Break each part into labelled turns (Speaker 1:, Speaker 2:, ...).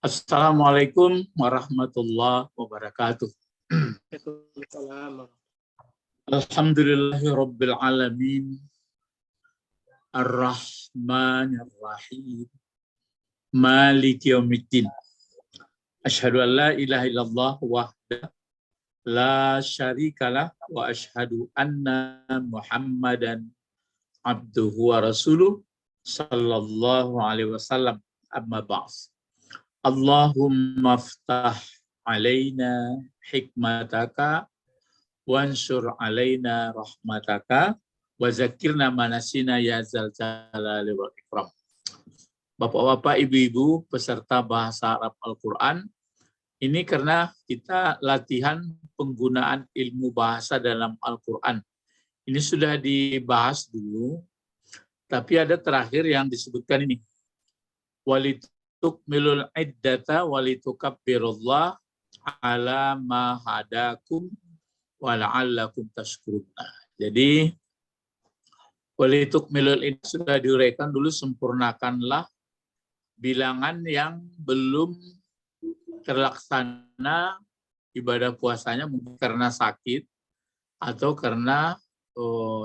Speaker 1: Assalamualaikum warahmatullahi wabarakatuh. Alhamdulillahirabbil alamin. Ar-Rahmanir Rahim. Maliki yaumiddin. Asyhadu an la ilaha illallah wahdahu la syarikalah wa asyhadu anna Muhammadan abduhu wa rasuluh sallallahu alaihi wasallam. Amma ba'd. Allahumma ftah alaina hikmataka wansur alaina rahmataka wa zakirna manasina ya zal jalali wal ikram. Bapak-bapak, ibu-ibu peserta bahasa Arab Al-Quran, ini karena kita latihan penggunaan ilmu bahasa dalam Al-Quran. Ini sudah dibahas dulu, tapi ada terakhir yang disebutkan ini. Walitukmilul iddata walitukabbirullah ala ma hadakum wala'allakum tashkurun. Jadi walitukmilul iddata sudah diuraikan dulu, sempurnakanlah bilangan yang belum terlaksana ibadah puasanya, mungkin karena sakit atau karena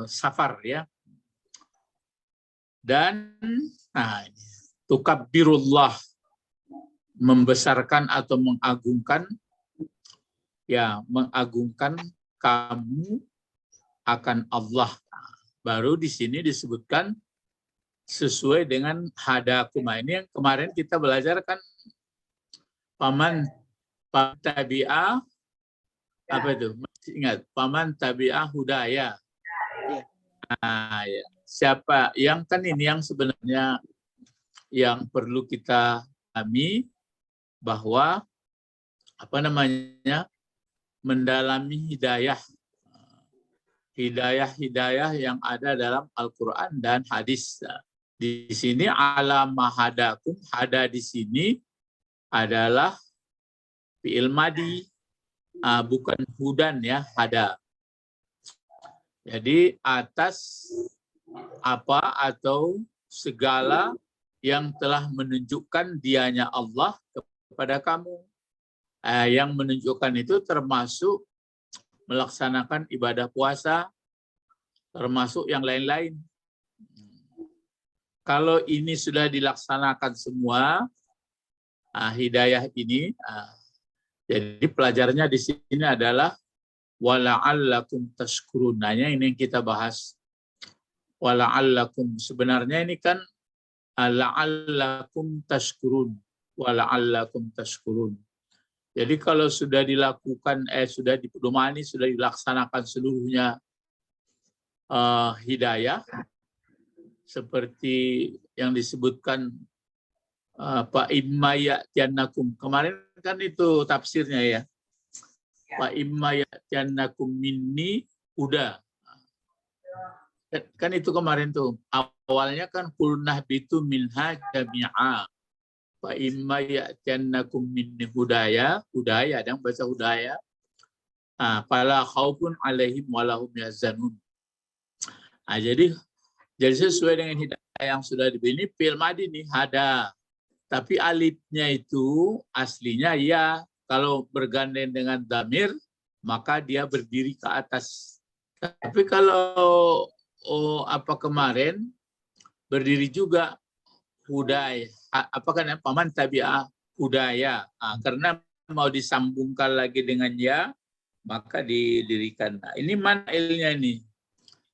Speaker 1: safar ya. Dan tukabbirullah, membesarkan atau mengagungkan, ya, mengagungkan kamu akan Allah. Baru di sini disebutkan sesuai dengan hadakum. Ini yang kemarin kita belajar kan, paman tabi'ah, apa itu? Masih ingat? Paman tabi'ah hudaya. Ya. Siapa yang kan ini yang sebenarnya yang perlu kita pahami, bahwa apa namanya, mendalami hidayah yang ada dalam Al-Quran dan hadis. Di sini ala mahadakum, hada di sini adalah fi'il madi, bukan hudan ya, hada. Jadi atas apa atau segala yang telah menunjukkan dianya Allah kepada kamu. Yang menunjukkan itu termasuk melaksanakan ibadah puasa, termasuk yang lain-lain. Kalau ini sudah dilaksanakan semua, hidayah ini, jadi pelajarannya di sini adalah wala'allakum tashkurun. Ini yang kita bahas. Wala'allakum, sebenarnya ini kan la'allakum tashkurun. Wala'allakum tashkurun. Jadi kalau sudah dilakukan, sudah dipedomani, sudah dilaksanakan seluruhnya hidayah, seperti yang disebutkan Pak imma ya'tiyannakum. Kemarin kan itu tafsirnya ya. Pak imma ya'tiyannakum minni udah. Kan itu kemarin tuh. Awalnya kan kulnah bitu minha jami'a. Pak imma ya'tiyannakum minni hudaya, ada yang baca hudaya. Fala khaufun alaihim walahum yahzanun. Jadi sesuai dengan hidayah yang sudah diberi, fi'il madi nih, hada. Tapi alifnya itu aslinya ya. Kalau bergandeng dengan damir, maka dia berdiri ke atas. Tapi kalau kemarin berdiri juga hudaya. Apa kan paman tabi'ah hudaya. Karena mau disambungkan lagi dengan ya, maka didirikan. Ini mana ilnya ini?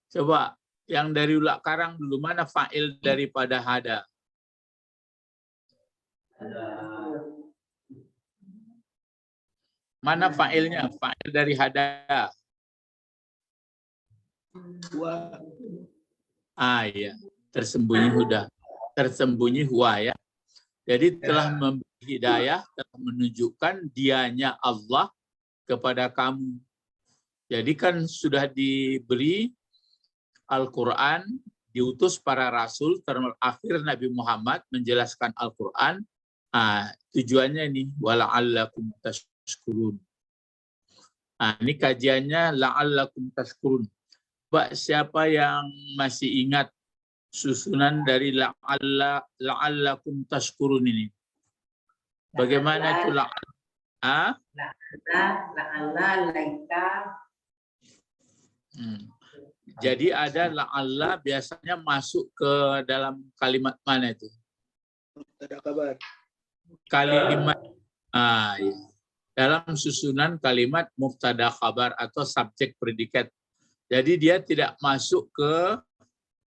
Speaker 1: Coba yang dari ulak karang dulu, mana fa'il daripada hada? Mana fa'ilnya? Fa'il dari hada. Ya, tersembunyi huda. Tersembunyi huwa ya. Jadi telah memberi hidayah, telah menunjukkan dianya Allah kepada kamu. Jadi kan sudah diberi Al-Quran, diutus para rasul, terakhir Nabi Muhammad menjelaskan Al-Quran. Tujuannya ini wala'allakum tashkurun. Ini kajiannya la'allakum tashkurun. Siapa yang masih ingat susunan dari la'allakum tashkurun ini. Bagaimana itu la'alla? Jadi ada la'alla biasanya masuk ke dalam kalimat mana itu?
Speaker 2: Mubtada khabar.
Speaker 1: Kalimat ya. Dalam susunan kalimat mubtada khabar atau subjek predikat. Jadi dia tidak masuk ke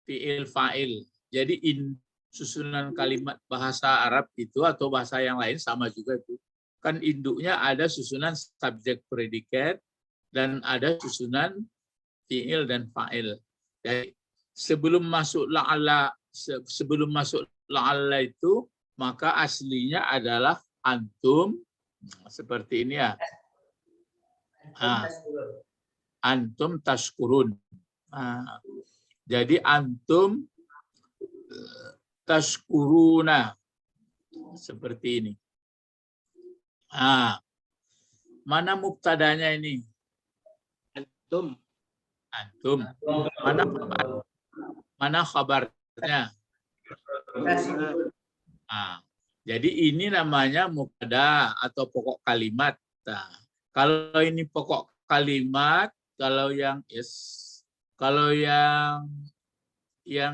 Speaker 1: fi'il fa'il. Jadi susunan kalimat bahasa Arab itu atau bahasa yang lain sama juga itu. Kan induknya ada susunan subjek predikat dan ada susunan fi'il dan fa'il. Jadi sebelum masuk la'alla itu maka aslinya adalah antum seperti ini ya. Antum tashkurun. Jadi antum tashkuruna seperti ini. Mana mubtadanya ini?
Speaker 2: Antum.
Speaker 1: Mana khabarnya? Jadi ini namanya mubtada atau pokok kalimat. Nah, kalau ini pokok kalimat, kalau yang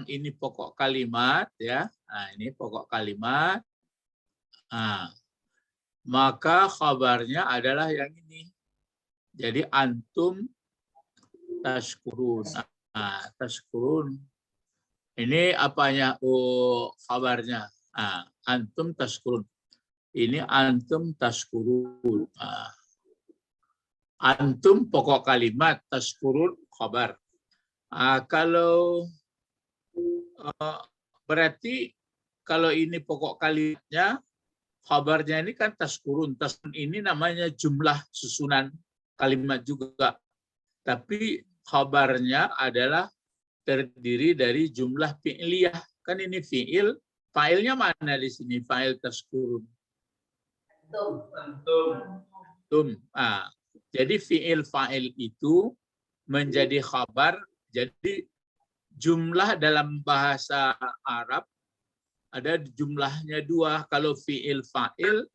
Speaker 1: ini pokok kalimat ya. Nah, ini pokok kalimat. Maka khabarnya adalah yang ini. Jadi antum tashkurun. Tashkurun. Ini apanya? Khabarnya. Antum tashkurun. Ini antum tashkurun. Antum pokok kalimat, tashkurun khabar. Kalau berarti kalau ini pokok kalimatnya, khabarnya ini kan tashkurun. Tashkurun ini namanya jumlah susunan kalimat juga. Tapi khabarnya adalah terdiri dari jumlah fi'liyah. Kan ini fi'il, fa'ilnya mana di sini? Fa'il tashkurun. Antum. Jadi fi'il fa'il itu menjadi khabar. Jadi jumlah dalam bahasa Arab ada jumlahnya dua. Kalau fi'il fa'il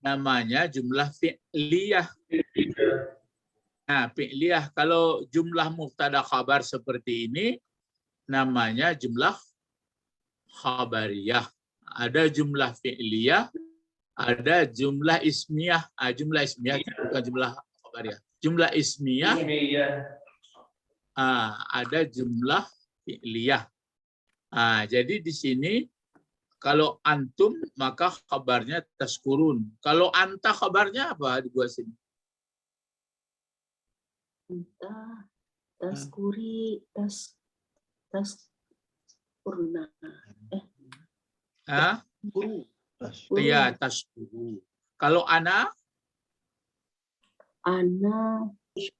Speaker 1: namanya jumlah fi'liyah. Fi'liyah. Kalau jumlah mubtada khabar seperti ini namanya jumlah khabariyah. Ada jumlah fi'liyah, ada jumlah ismiyah. Jumlah ismiyah bukan jumlah khabariyah. Jumlah ismiyah, ada jumlah fi'liyah. Jadi di sini kalau antum maka khabarnya tashkurun. Kalau anta khabarnya apa dibuat sini?
Speaker 3: Anta tashkuri tashkurna.
Speaker 1: Iya, tashkuru. Kalau ana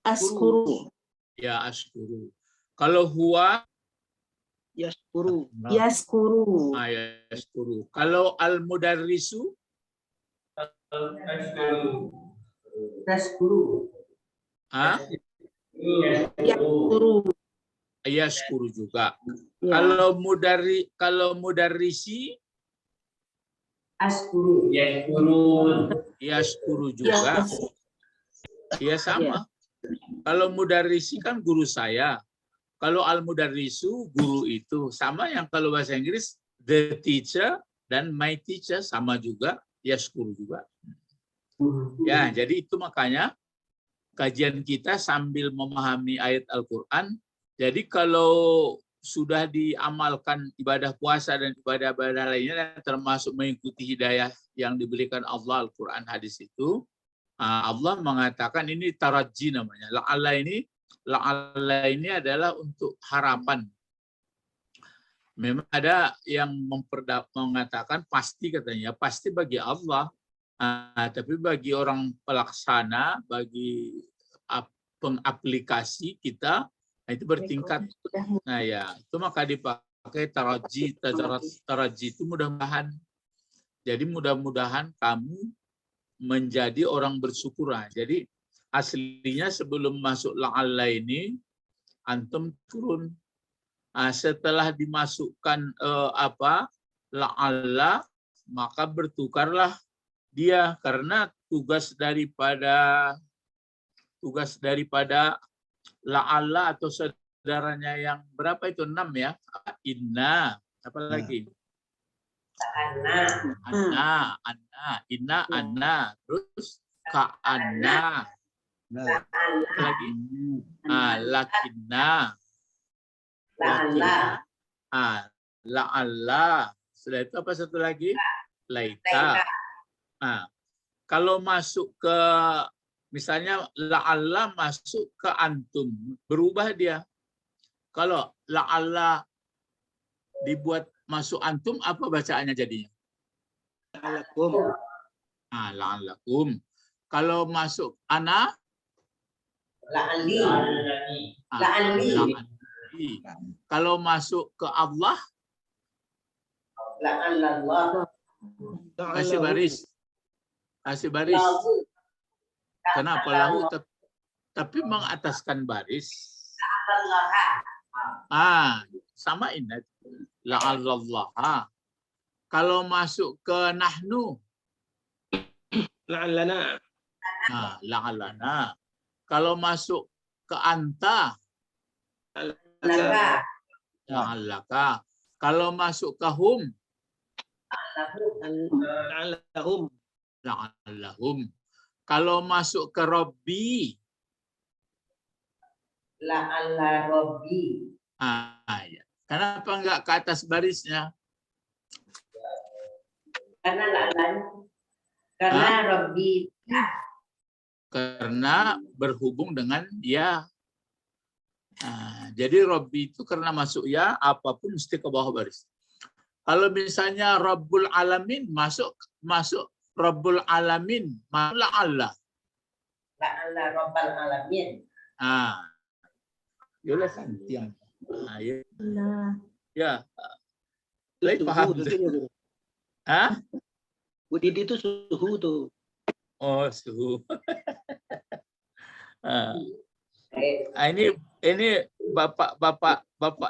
Speaker 3: askuru.
Speaker 1: Ya, askuru. Kalau huwa
Speaker 2: Yaskuru.
Speaker 3: Yaskuru.
Speaker 1: Yaskuru. Kalau al-mudarrisu
Speaker 3: Taskuru.
Speaker 2: Yaskuru.
Speaker 1: Yaskuru juga.
Speaker 3: Ya.
Speaker 1: Kalau mudarrisi
Speaker 3: Askuru.
Speaker 1: Yaskuru juga. Ya sama. Kalau mudarrisi kan guru saya. Kalau al-mudarrisu guru itu. Sama yang kalau bahasa Inggris the teacher dan my teacher sama juga. Yaskuru juga. Ya, jadi itu makanya kajian kita sambil memahami ayat Al-Quran. Jadi kalau sudah diamalkan ibadah puasa dan ibadah-ibadah lainnya termasuk mengikuti hidayah yang diberikan Allah Al-Quran hadis itu, Allah mengatakan ini taraji namanya. La'alla ini adalah untuk harapan. Memang ada yang mengatakan pasti katanya, pasti bagi Allah. Tapi bagi orang pelaksana, bagi pengaplikasi kita, itu bertingkat. Nah ya, itu maka dipakai taraji. Taraji itu mudah-mudahan. Jadi mudah-mudahan kamu menjadi orang bersyukur. Jadi aslinya sebelum masuk la'alla ini, antum turun. Setelah dimasukkan la'alla, maka bertukarlah dia karena tugas daripada la'alla atau saudaranya yang berapa itu 6 ya. Inna, apa lagi? Anna, inna, anna, terus ka'anna, apa lagi? Lakinna, la'alla. Setelah itu apa satu lagi? Laita. Kalau masuk ke misalnya la'alla masuk ke antum, berubah dia. Kalau la'alla dibuat masuk antum, apa bacaannya jadinya?
Speaker 2: La'allakum.
Speaker 1: La'allakum. Kalau masuk ana?
Speaker 4: La'alli.
Speaker 1: La'alli. Kalau masuk ke Allah?
Speaker 4: La'allallah.
Speaker 1: Kasih baris. Kasih baris. Kenapa lahu? Tapi mengataskan baris. Sama ini. La'allallah. Kalau masuk ke nahnu.
Speaker 2: La'allana.
Speaker 1: La'allana. Kalau masuk ke anta. La'allaka. Kalau masuk ke hum.
Speaker 2: La'allahum.
Speaker 1: La'allahum. Kalau masuk ke Rabbi.
Speaker 4: La'alla Rabbi.
Speaker 1: Ya. Kenapa enggak ke atas barisnya?
Speaker 4: Karena la'alla. Karena Rabbi.
Speaker 1: Karena berhubung dengan ya. Jadi Rabbi itu karena masuk ya, apapun mesti ke bawah baris. Kalau misalnya Rabbul Alamin masuk Rabbul Alamin, la'alla.
Speaker 4: La'alla Rabbal Alamin.
Speaker 1: Yolah santiang. Ya.
Speaker 2: Itu
Speaker 1: Paham.
Speaker 2: suhu. Bu Didi itu suhu tuh.
Speaker 1: Oh, suhu. Ini bapak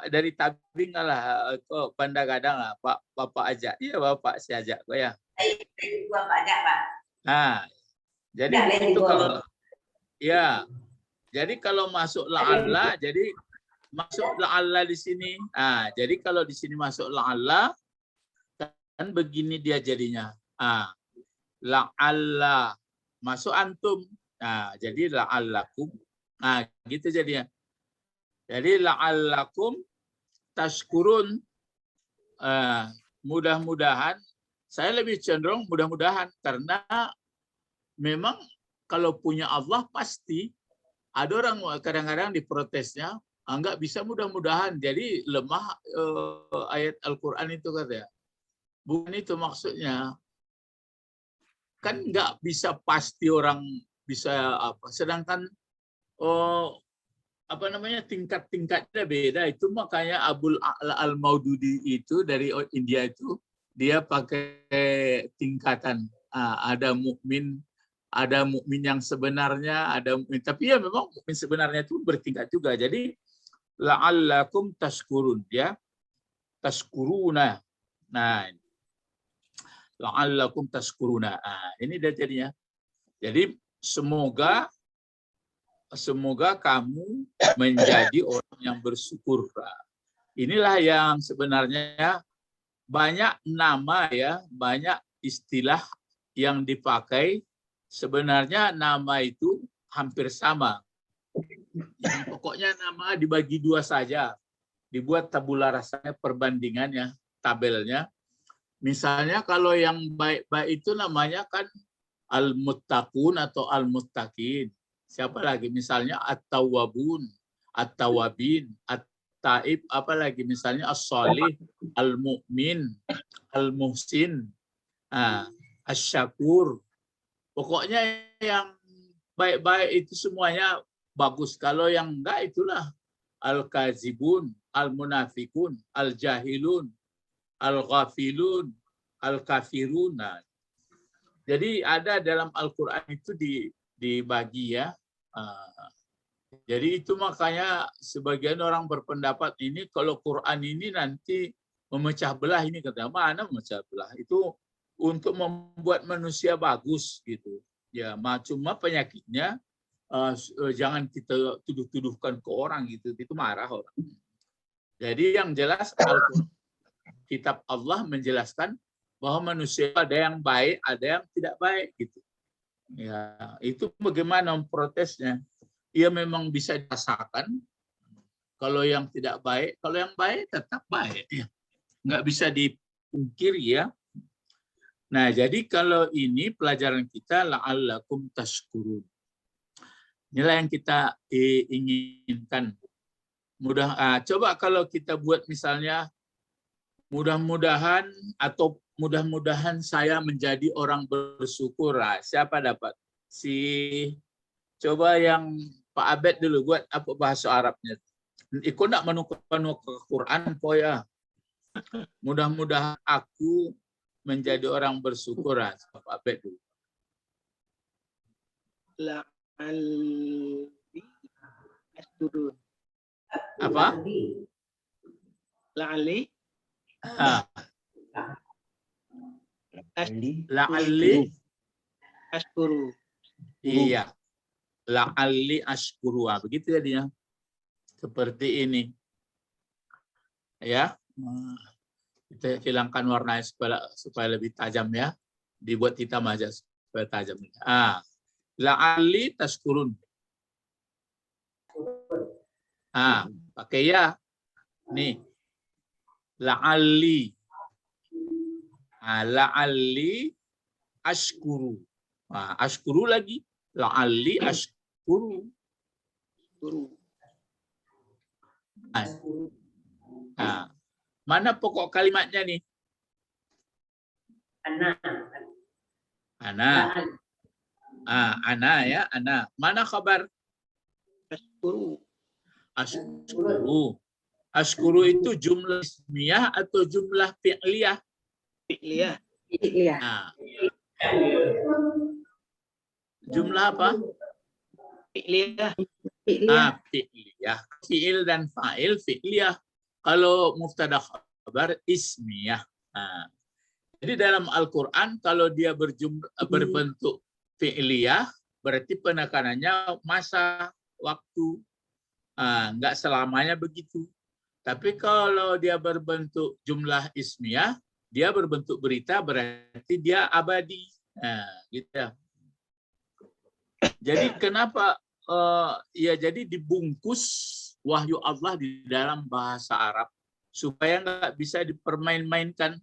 Speaker 1: dari tabing lah, kok pandang-kadang lah, bapak ajak. Iya bapak saya ajak kok ya.
Speaker 4: Bapak ajak Pak.
Speaker 1: Jadi itu kalau ya. Jadi kalau masuk la'alla, jadi masuk la'alla di sini. Jadi kalau di sini masuk la'alla, kan begini dia jadinya. La'alla masuk antum. Jadi la'allakum. Gitu jadinya. Jadi la'allakum tashkurun. Mudah-mudahan, saya lebih cenderung mudah-mudahan karena memang kalau punya Allah pasti ada orang kadang-kadang diprotesnya nggak bisa mudah-mudahan, jadi lemah ayat Al-Quran itu katanya. Bukan itu maksudnya. Kan nggak bisa pasti orang bisa apa. Sedangkan tingkat-tingkatnya beda. Itu makanya Abul A'la Al-Maududi itu dari India itu dia pakai tingkatan. Ada mukmin yang sebenarnya, ada mukmin. Tapi ya memang mukmin sebenarnya itu bertingkat juga. Jadi la'allakum tashkurun ya. Tashkuruna. La'allakum tashkuruna. Ini dia jadinya. Jadi semoga kamu menjadi orang yang bersyukur. Inilah yang sebenarnya banyak nama ya, banyak istilah yang dipakai. Sebenarnya nama itu hampir sama. Yang pokoknya nama dibagi dua saja. Dibuat tabula rasanya perbandingannya, tabelnya. Misalnya kalau yang baik-baik itu namanya kan al-muttaqun atau al-muttaqin. Siapa lagi? Misalnya at-tawwabun, at-tawwabin, at-taib, apa lagi? Misalnya as-salih, al-mu'min, al-muhsin, asy-syakur. Pokoknya yang baik-baik itu semuanya bagus. Kalau yang enggak itulah al-kazibun, al-munafikun, al-jahilun, al-ghafilun, al-kafirun. Jadi ada dalam Al-Quran itu dibagi ya. Jadi itu makanya sebagian orang berpendapat ini kalau Quran ini nanti memecah belah, ini kata mana memecah belah, itu untuk membuat manusia bagus gitu. Ya, cuma penyakitnya jangan kita tuduh-tuduhkan ke orang gitu, itu marah orang. Jadi yang jelas kitab Allah menjelaskan bahwa manusia ada yang baik, ada yang tidak baik gitu. Ya, itu bagaimana memprotesnya? Ia memang bisa dirasakan. Kalau yang tidak baik, kalau yang baik tetap baik. Ya. Nggak bisa dipungkiri ya. Nah, jadi kalau ini pelajaran kita la'allakum tashkurun. Inilah yang kita inginkan. Coba kalau kita buat misalnya mudah-mudahan saya menjadi orang bersyukur. Siapa dapat? Coba yang Pak Abed dulu buat apa bahasa Arabnya. Ikut nak menukar ke Quran po ya. Mudah-mudahan aku menjadi orang bersyukur. Pak Abed dulu.
Speaker 2: La'alli askurun.
Speaker 1: Apa?
Speaker 2: La'alli
Speaker 1: La'alli
Speaker 2: askuru.
Speaker 1: iya. La'alli ashkuru. Begitu ya dia. Seperti ini. Ya. Kita hilangkan warnanya supaya lebih tajam ya. Dibuat hitam aja supaya tajam. La'alli tashkurun. Pakai ya. Nih. La'alli. La'alli ashkuru. Ashkuru lagi. La'alli ashkuru. Mana pokok kalimatnya nih? Ana. Ana ya, ana. Mana khabar?
Speaker 2: Askuru.
Speaker 1: Ashkuru. Ashkuru itu jumlah ismiyah atau jumlah fi'liyah?
Speaker 2: Fi'liyah.
Speaker 1: Jumlah apa?
Speaker 2: Fi'liyah.
Speaker 1: Fi'liyah. Fi'il dan fa'il fi'liyah. Kalau mubtada khabar ismiyah. Jadi dalam Al-Quran kalau dia berbentuk fi'liyah berarti penekanannya masa, waktu. Enggak selamanya begitu. Tapi kalau dia berbentuk jumlah ismiyah, dia berbentuk berita berarti dia abadi. Gitu ya. Jadi kenapa jadi dibungkus wahyu Allah di dalam bahasa Arab supaya nggak bisa dipermain-mainkan,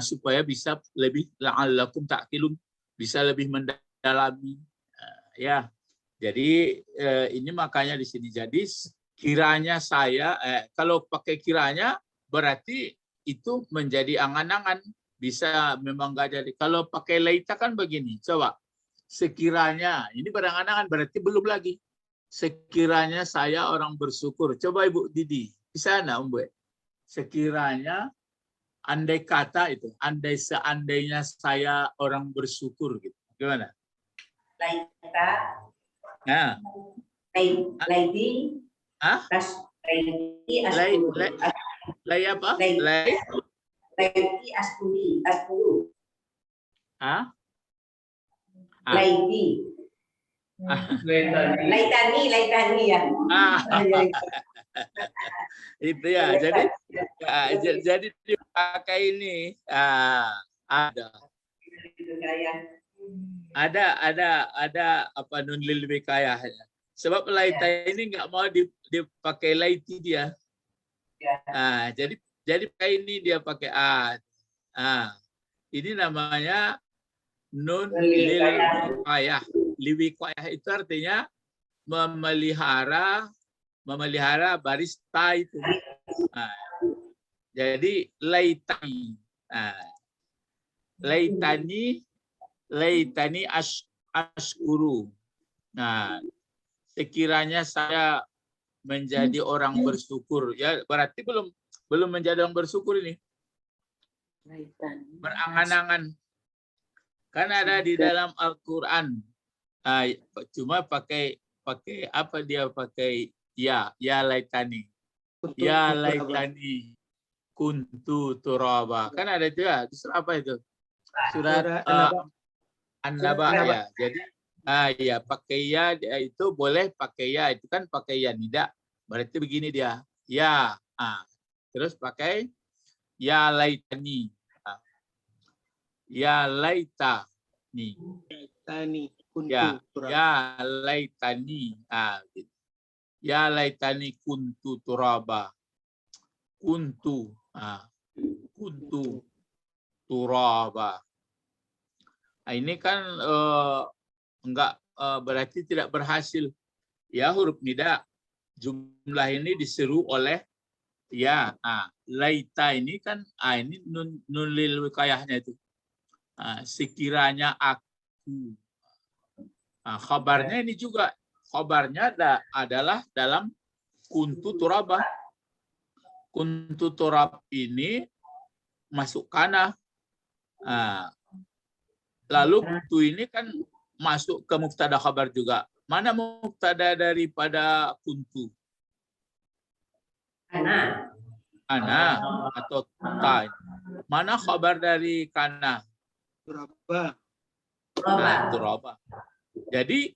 Speaker 1: supaya bisa lebih la'allakum ta'qilun, bisa lebih mendalami. Ya, jadi ini makanya di sini jadi kiranya saya kalau pakai kiranya berarti itu menjadi angan-angan, bisa memang nggak jadi. Kalau pakai laita kan begini, coba. Sekiranya, ini berangan-angan berarti belum lagi. Sekiranya saya orang bersyukur. Coba Ibu Didi, di sana Om Bu. Sekiranya, andai kata itu, andai seandainya saya orang bersyukur gitu. Gimana?
Speaker 4: Laita.
Speaker 1: Nah.
Speaker 4: Laiti.
Speaker 1: Lay apa?
Speaker 4: Laiti askuri. Askuru. Laiti. Laitani ya.
Speaker 1: Itu ya. Jadi dipakai ini. Ada apa nun lil wikayah. Sebab laita ini nggak mau dipakai laiti dia. Jadi pakai ini dia pakai ini namanya nun lil wikayah. Liwikayah itu artinya memelihara baris ta itu. Jadi laitani. Laitani ashkuru. Sekiranya saya menjadi orang bersyukur. Ya, berarti belum menjadi orang bersyukur ini. Berangan-angan. Kan ada di dalam Al-Quran. Cuma pakai pakai apa dia pakai ya laitani.
Speaker 2: Kuntu
Speaker 1: Ya
Speaker 2: turaba.
Speaker 1: laitani kuntu turaba. Kan ada itu ya, itu surat apa itu? Surat
Speaker 2: Surat An-Naba.
Speaker 1: An-Naba
Speaker 2: An-Naba.
Speaker 1: ya. Jadi ya pakai ya itu boleh pakai ya, itu kan pakai ya nida. Berarti begini dia. Ya. Terus pakai ya laitani. Ya laita nih.
Speaker 2: Tani kuntu
Speaker 1: Ya,
Speaker 2: turaba.
Speaker 1: ya laitani. Gitu. Ya laitani kuntu turaba. Kuntu. Kuntu turaba. Nah, ini kan enggak berarti tidak berhasil. Ya huruf nida. Jumlah ini diseru oleh ya. Laita ini kan ini nun lil wikayahnya itu. Sekiranya aku. Khabarnya ini juga. Khabarnya adalah dalam kuntu turaba. Kuntu turab ini masuk kana. Lalu kuntu ini kan masuk ke mubtada khabar juga. Mana mubtada daripada kuntu? Ana atau ta. Mana khabar dari kana?
Speaker 2: Turaba.
Speaker 1: Turaba. Jadi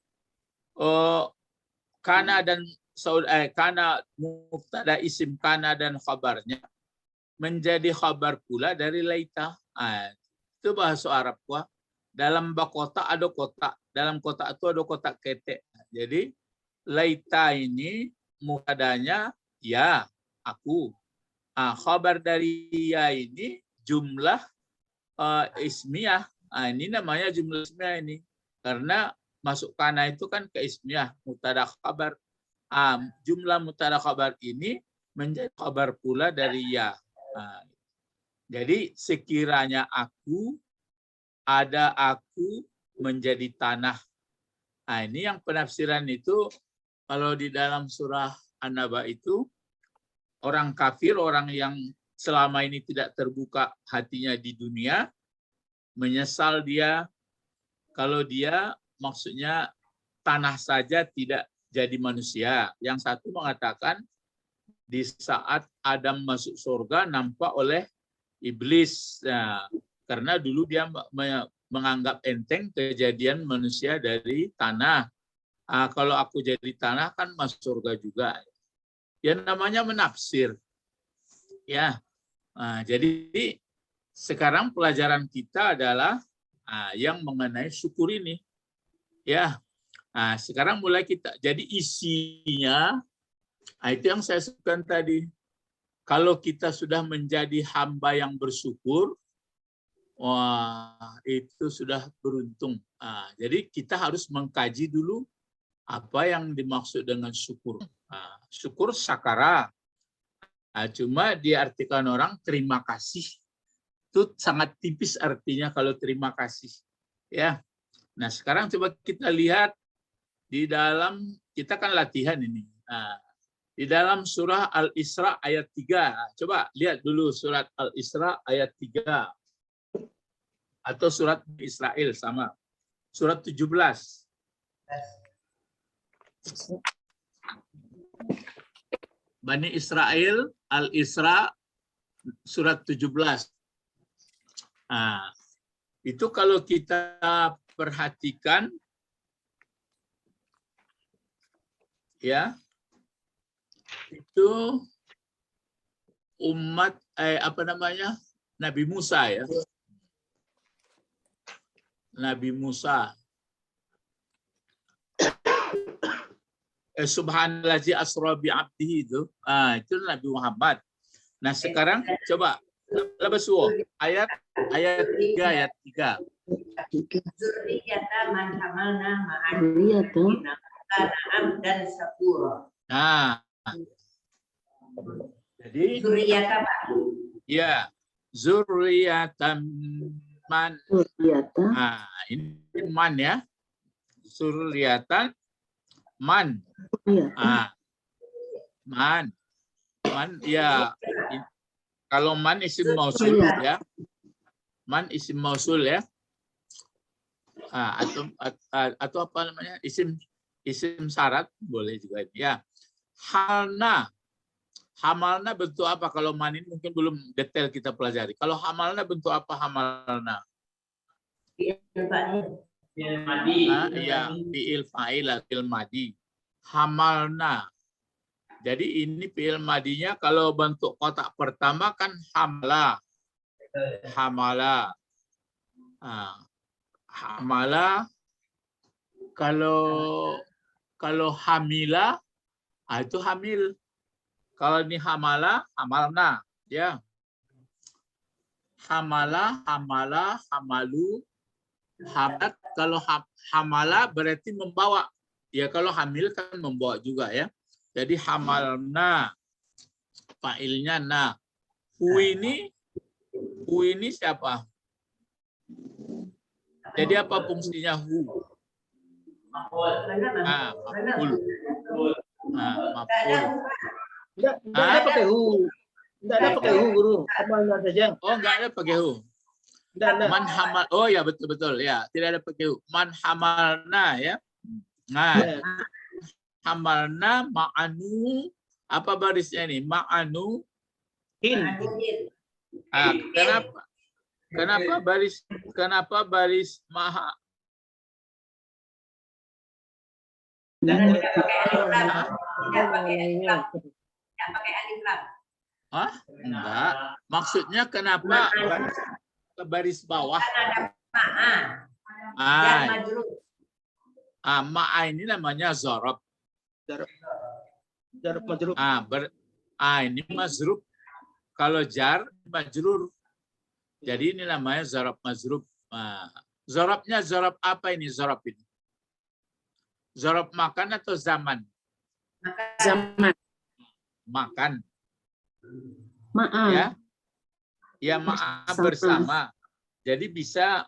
Speaker 1: kana dan kana mubtada isim kana dan khabarnya menjadi khabar pula dari laita. Itu bahasa Arab gua. Dalam bakota ada kotak, dalam kotak itu ada kotak ketek. Jadi laita ini mubtadanya ya aku. Khabar dari ya ini jumlah ismiyah. Ini namanya jumlah ismiyah ini. Karena masuk kana itu kan ke ismiyah, mubtada khabar. Jumlah mubtada khabar ini menjadi khabar pula dari ya. Jadi sekiranya aku, ada aku menjadi tanah. Ini yang penafsiran itu kalau di dalam surah An-Naba itu orang kafir, orang yang selama ini tidak terbuka hatinya di dunia, menyesal dia kalau dia maksudnya tanah saja tidak jadi manusia. Yang satu mengatakan di saat Adam masuk surga nampak oleh iblis. Karena dulu dia menganggap enteng kejadian manusia dari tanah. Kalau aku jadi tanah kan masuk surga juga. Ya namanya menafsir. Ya. Jadi sekarang pelajaran kita adalah yang mengenai syukur ini. Ya. Sekarang mulai kita jadi isinya itu yang saya sebutkan tadi. Kalau kita sudah menjadi hamba yang bersyukur, wah itu sudah beruntung. Jadi kita harus mengkaji dulu apa yang dimaksud dengan syukur. Syukur sakara. Cuma diartikan orang terima kasih. Itu sangat tipis artinya kalau terima kasih. Ya. Nah sekarang coba kita lihat di dalam, kita kan latihan ini. Di dalam surah Al-Isra ayat 3. Coba lihat dulu surat Al-Isra ayat 3. Atau surat Israel sama. Surat 17. Bani Israel, Al-Isra, surat 17. Itu kalau kita perhatikan, ya, itu umat Nabi Musa ya. Nabi Musa. Subhanallazi asra bi 'abdihi itu Nabi Muhammad. Nah, sekarang coba lebesuo ayat 3 ayat 3.
Speaker 4: Zurriyata man hamalna ma'an
Speaker 3: Zurriyata.
Speaker 4: dan sapura.
Speaker 1: Nah, jadi
Speaker 4: Zurriyata Pak.
Speaker 1: ya zurriyatan man.
Speaker 3: Zurriyata.
Speaker 1: Ini man ya. Zurriyatan man. Man ya. Kalau man isim mausul ya. Man isim mausul ya. Atau apa namanya? Isim Isim syarat boleh juga ya. Halna. Hamalna bentuk apa? Kalau manin mungkin belum detail kita pelajari. Kalau hamalna bentuk apa hamalna? Ya, fi'il fa'il fi'il madi. Hamalna. Jadi ini fi'il madinya kalau bentuk kotak pertama kan hamala. Hamala. Hamala. Kalau hamila itu hamil. Kalau ini hamala, hamalna, ya. Hamala, hamala, hamalu, hamat. Kalau hamala berarti membawa. Ya kalau hamil kan membawa juga ya. Jadi hamalna, fa'ilnya na. Hu ini siapa? Jadi apa fungsinya hu? Maf'ul. Maf'ul.
Speaker 2: Enggak ada pakai hu. Enggak ada pakai hu, Guru. Hamalna saja.
Speaker 1: Oh, enggak ada pakai hu.
Speaker 2: Enggak ada.
Speaker 1: Man hamal. Oh ya, betul ya. Tidak ada pakai hu. Man hamalna ya. Nah, hamalna ma'anu, apa barisnya ini? Ma'anu. Kenapa baris maha? Hah? Enggak. Maksudnya kenapa baris bawah? Ma'a ini namanya zorob.
Speaker 2: Zarf majrur.
Speaker 1: Ini mazrub. Kalau jar majrur. Jadi ini namanya zorob mazrub. Zorobnya zorob apa ini zorob ini? Zorob makan atau zaman?
Speaker 3: Zaman.
Speaker 1: Makan.
Speaker 3: Maaf.
Speaker 1: Ya maaf bersama. Jadi bisa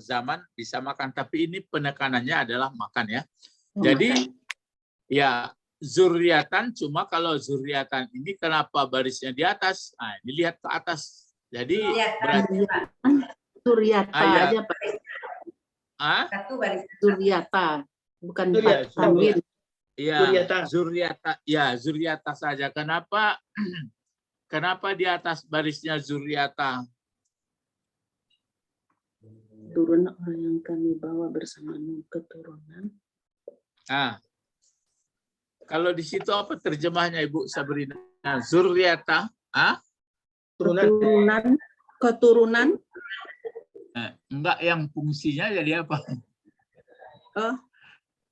Speaker 1: zaman, bisa makan. Tapi ini penekanannya adalah makan ya. Jadi ya zuriatan, cuma kalau zuriatan ini kenapa barisnya di atas? Nah, ini lihat ke atas. Jadi berarti
Speaker 3: Suryata aja Pak. Suryata, bukan tanwin.
Speaker 1: Iya, zuriata. Ya, zuriata saja. Kenapa di atas barisnya zuriata?
Speaker 3: Turun orang yang kami bawa bersama keturunan.
Speaker 1: Kalau di situ apa terjemahnya Ibu Sabrina? Zuriata?
Speaker 3: Keturunan.
Speaker 1: Enggak, yang fungsinya jadi apa?
Speaker 3: Oh.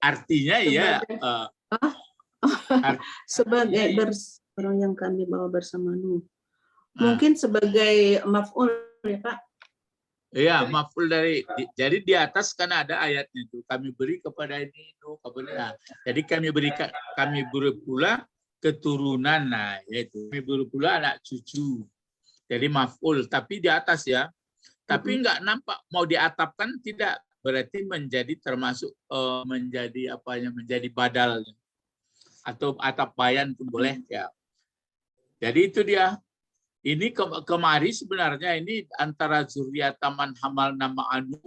Speaker 1: Artinya ya.
Speaker 3: Sebagai orang yang kami bawa bersama Mungkin sebagai maf'ul ya Pak?
Speaker 1: Iya, maf'ul dari. Jadi di atas kan ada ayatnya itu. Kami beri kepada ini itu. Jadi kami beri pula keturunan. Nah, yaitu kami beri pula anak cucu. Jadi maf'ul, tapi di atas ya. Tapi enggak nampak mau diatapkan tidak. Berarti menjadi termasuk menjadi menjadi badal atau atap bayan pun boleh ya. Jadi itu dia. Ini kemari sebenarnya ini antara zuriataman hamal nama anu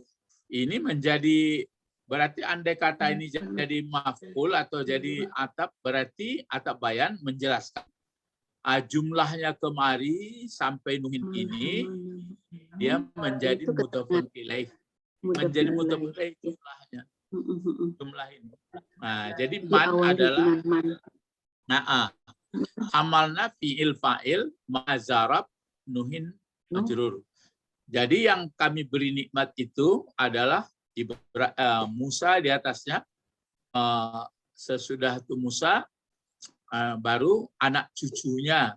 Speaker 1: ini menjadi berarti andai kata ini jadi maf'ul atau jadi atap, berarti atap bayan menjelaskan jumlahnya kemari sampai nuhin ini dia menjadi mudhafun ilaih. Menjadi mudhafun ilaih jumlahnya. Jumlah ini. Nah, jadi man adalah hamalna fi'il fa'il ma'zarab nuhin majrur. Jadi yang kami beri nikmat itu adalah Musa di atasnya. Sesudah itu Musa baru anak cucunya.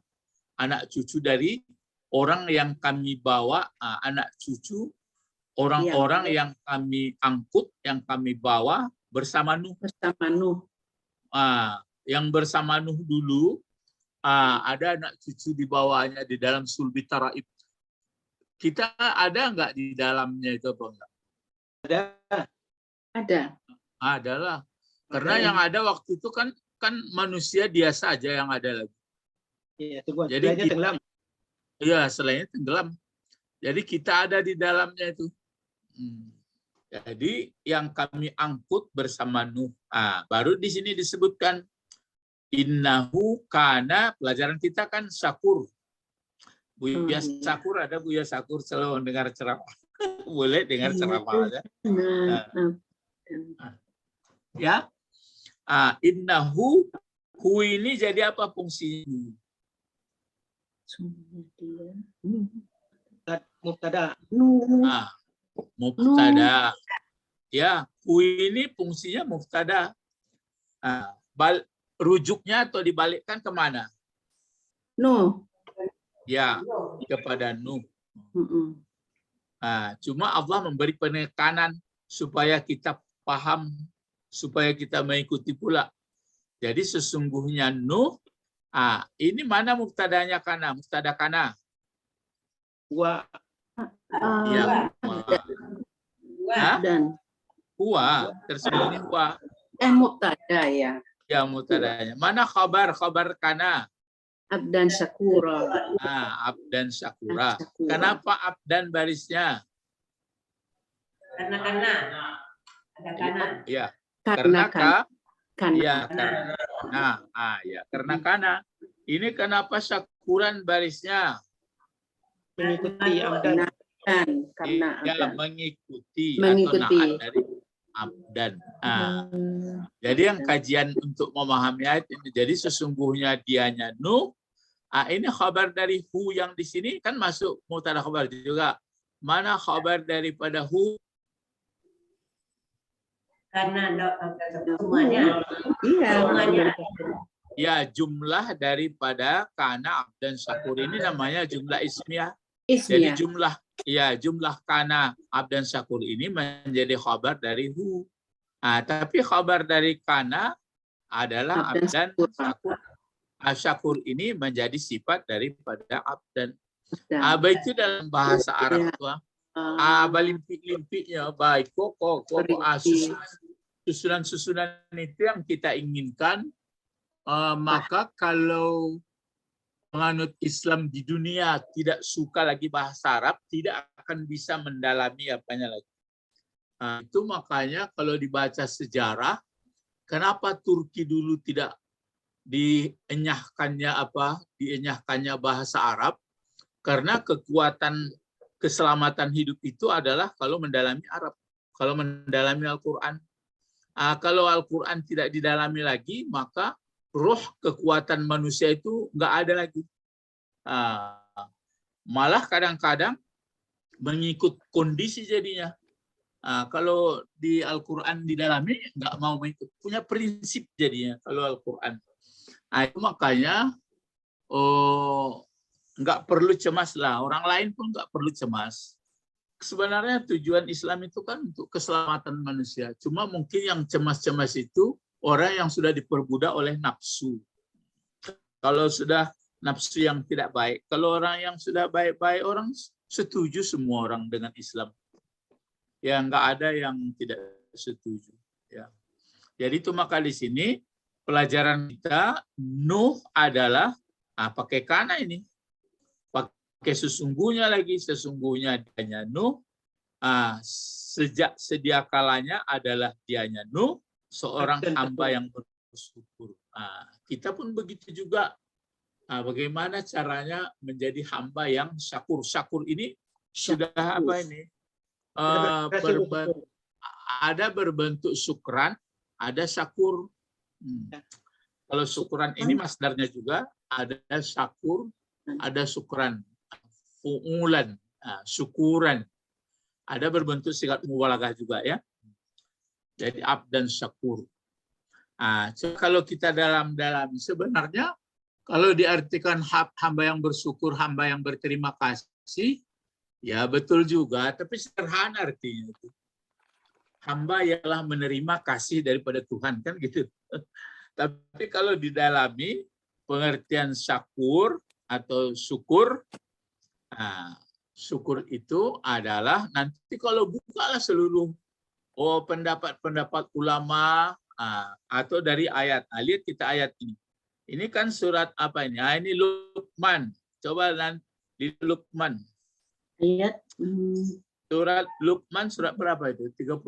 Speaker 1: Anak cucu dari orang yang kami bawa, anak cucu orang-orang yang kami angkut, yang kami bawa bersama Nuh. Yang bersama Nuh dulu, ada anak cucu di bawahnya di dalam sulbi taraib. Kita ada nggak di dalamnya itu apa enggak?
Speaker 3: Ada.
Speaker 1: Adalah. Karena yang ada waktu itu kan manusia dia saja yang ada lagi.
Speaker 2: Iya,
Speaker 1: jadi tenggelam. Iya, selainnya tenggelam. Jadi kita ada di dalamnya itu. Jadi yang kami angkut bersama Nuh. Baru di sini disebutkan innahu kana, pelajaran kita kan syakur. Buya Sakur, ada Buya Sakur selalu dengar ceramah. Boleh dengar ceramah aja. Ya. Innahu, hu ini jadi apa fungsinya?
Speaker 2: Mubtada.
Speaker 1: Mubtada. Ya, hu ini fungsinya mubtada. Rujuknya atau dibalikkan kemana?
Speaker 3: Nuh.
Speaker 1: Ya, kepada Nuh. Cuma Allah memberi penekanan supaya kita paham, supaya kita mengikuti pula. Jadi sesungguhnya Nuh, ini mana mubtadanya kana? Mubtada kana.
Speaker 2: Wa.
Speaker 1: Ya.
Speaker 3: Dan.
Speaker 1: Huwa, tersembunyi huwa.
Speaker 3: Mubtada ya.
Speaker 1: Ya, mubtadanya. Mana khabar? Khabar kana.
Speaker 3: Abdan syakura.
Speaker 1: Abdan syakura. Kenapa abdan barisnya?
Speaker 4: Karena ada kana.
Speaker 1: Ya.
Speaker 3: Karena
Speaker 1: Karena kana. Ini kenapa syakuran barisnya?
Speaker 2: Mengikuti abdan.
Speaker 3: Karena abdan.
Speaker 1: Mengikuti.
Speaker 3: Mengikuti.
Speaker 1: Atau naat dari abdan. Jadi yang kajian untuk memahami ayat ini, jadi sesungguhnya dianya Nuh. Ini khabar dari hu yang di sini kan masuk mubtada khabar juga. Mana khabar daripada hu?
Speaker 4: Karena semuanya.
Speaker 3: Iya.
Speaker 1: Ya, jumlah daripada kana abdan syakur ini namanya jumlah ismiyah. Jadi jumlah kana abdan syakur ini menjadi khabar dari hu. Tapi khabar dari kana adalah abdan syakur. Syakur ini menjadi sifat daripada abdan. Itu dalam bahasa Arab tua. Limpik-limpiknya baik koko susunan-susunan itu yang kita inginkan. Maka kalau penganut Islam di dunia tidak suka lagi bahasa Arab, tidak akan bisa mendalami apanya lagi. Itu makanya kalau dibaca sejarah, kenapa Turki dulu tidak dienyahkannya bahasa Arab, karena kekuatan keselamatan hidup itu adalah kalau mendalami Arab, kalau mendalami Al-Quran. Kalau Al-Quran tidak didalami lagi, maka roh kekuatan manusia itu nggak ada lagi. Malah kadang-kadang mengikut kondisi jadinya. Kalau di Al-Quran didalami, nggak mau mengikut. Punya prinsip jadinya kalau Al-Quran. Itu makanya nggak perlu cemas lah. Orang lain pun nggak perlu cemas. Sebenarnya tujuan Islam itu kan untuk keselamatan manusia. Cuma mungkin yang cemas-cemas itu orang yang sudah diperbudak oleh nafsu. Kalau sudah nafsu yang tidak baik. Kalau orang yang sudah baik-baik, orang setuju semua orang dengan Islam. Ya nggak ada yang tidak setuju. Ya. Jadi itu maka di sini pelajaran kita, Nuh adalah, pakai kana ini. Pakai sesungguhnya lagi, sesungguhnya dianya Nuh. Sejak sedia kalanya adalah dianya Nuh, seorang hamba yang bersyukur. Kita pun begitu juga. Bagaimana caranya menjadi hamba yang syakur? Syakur ini sudah apa ini? Ada berbentuk syukran, ada syakur. Kalau syukuran ini masdarnya juga ada syakur, ada syukran, fu'ulan, syukuran. Ada berbentuk sigat mubalaghah juga ya. Jadi abdan syakur. Kalau kita dalam sebenarnya kalau diartikan hamba yang bersyukur, hamba yang berterima kasih, ya betul juga, tapi sederhana artinya itu. Hamba ialah menerima kasih daripada Tuhan, kan gitu. Tapi kalau didalami pengertian syakur atau syukur, syukur itu adalah nanti kalau bukalah seluruh pendapat-pendapat ulama atau dari ayat. Lihat kita ayat ini. Ini kan surat apa ini? Ini Luqman. Coba nanti di Luqman.
Speaker 3: Ayat
Speaker 1: Surat Luqman surat berapa itu? 31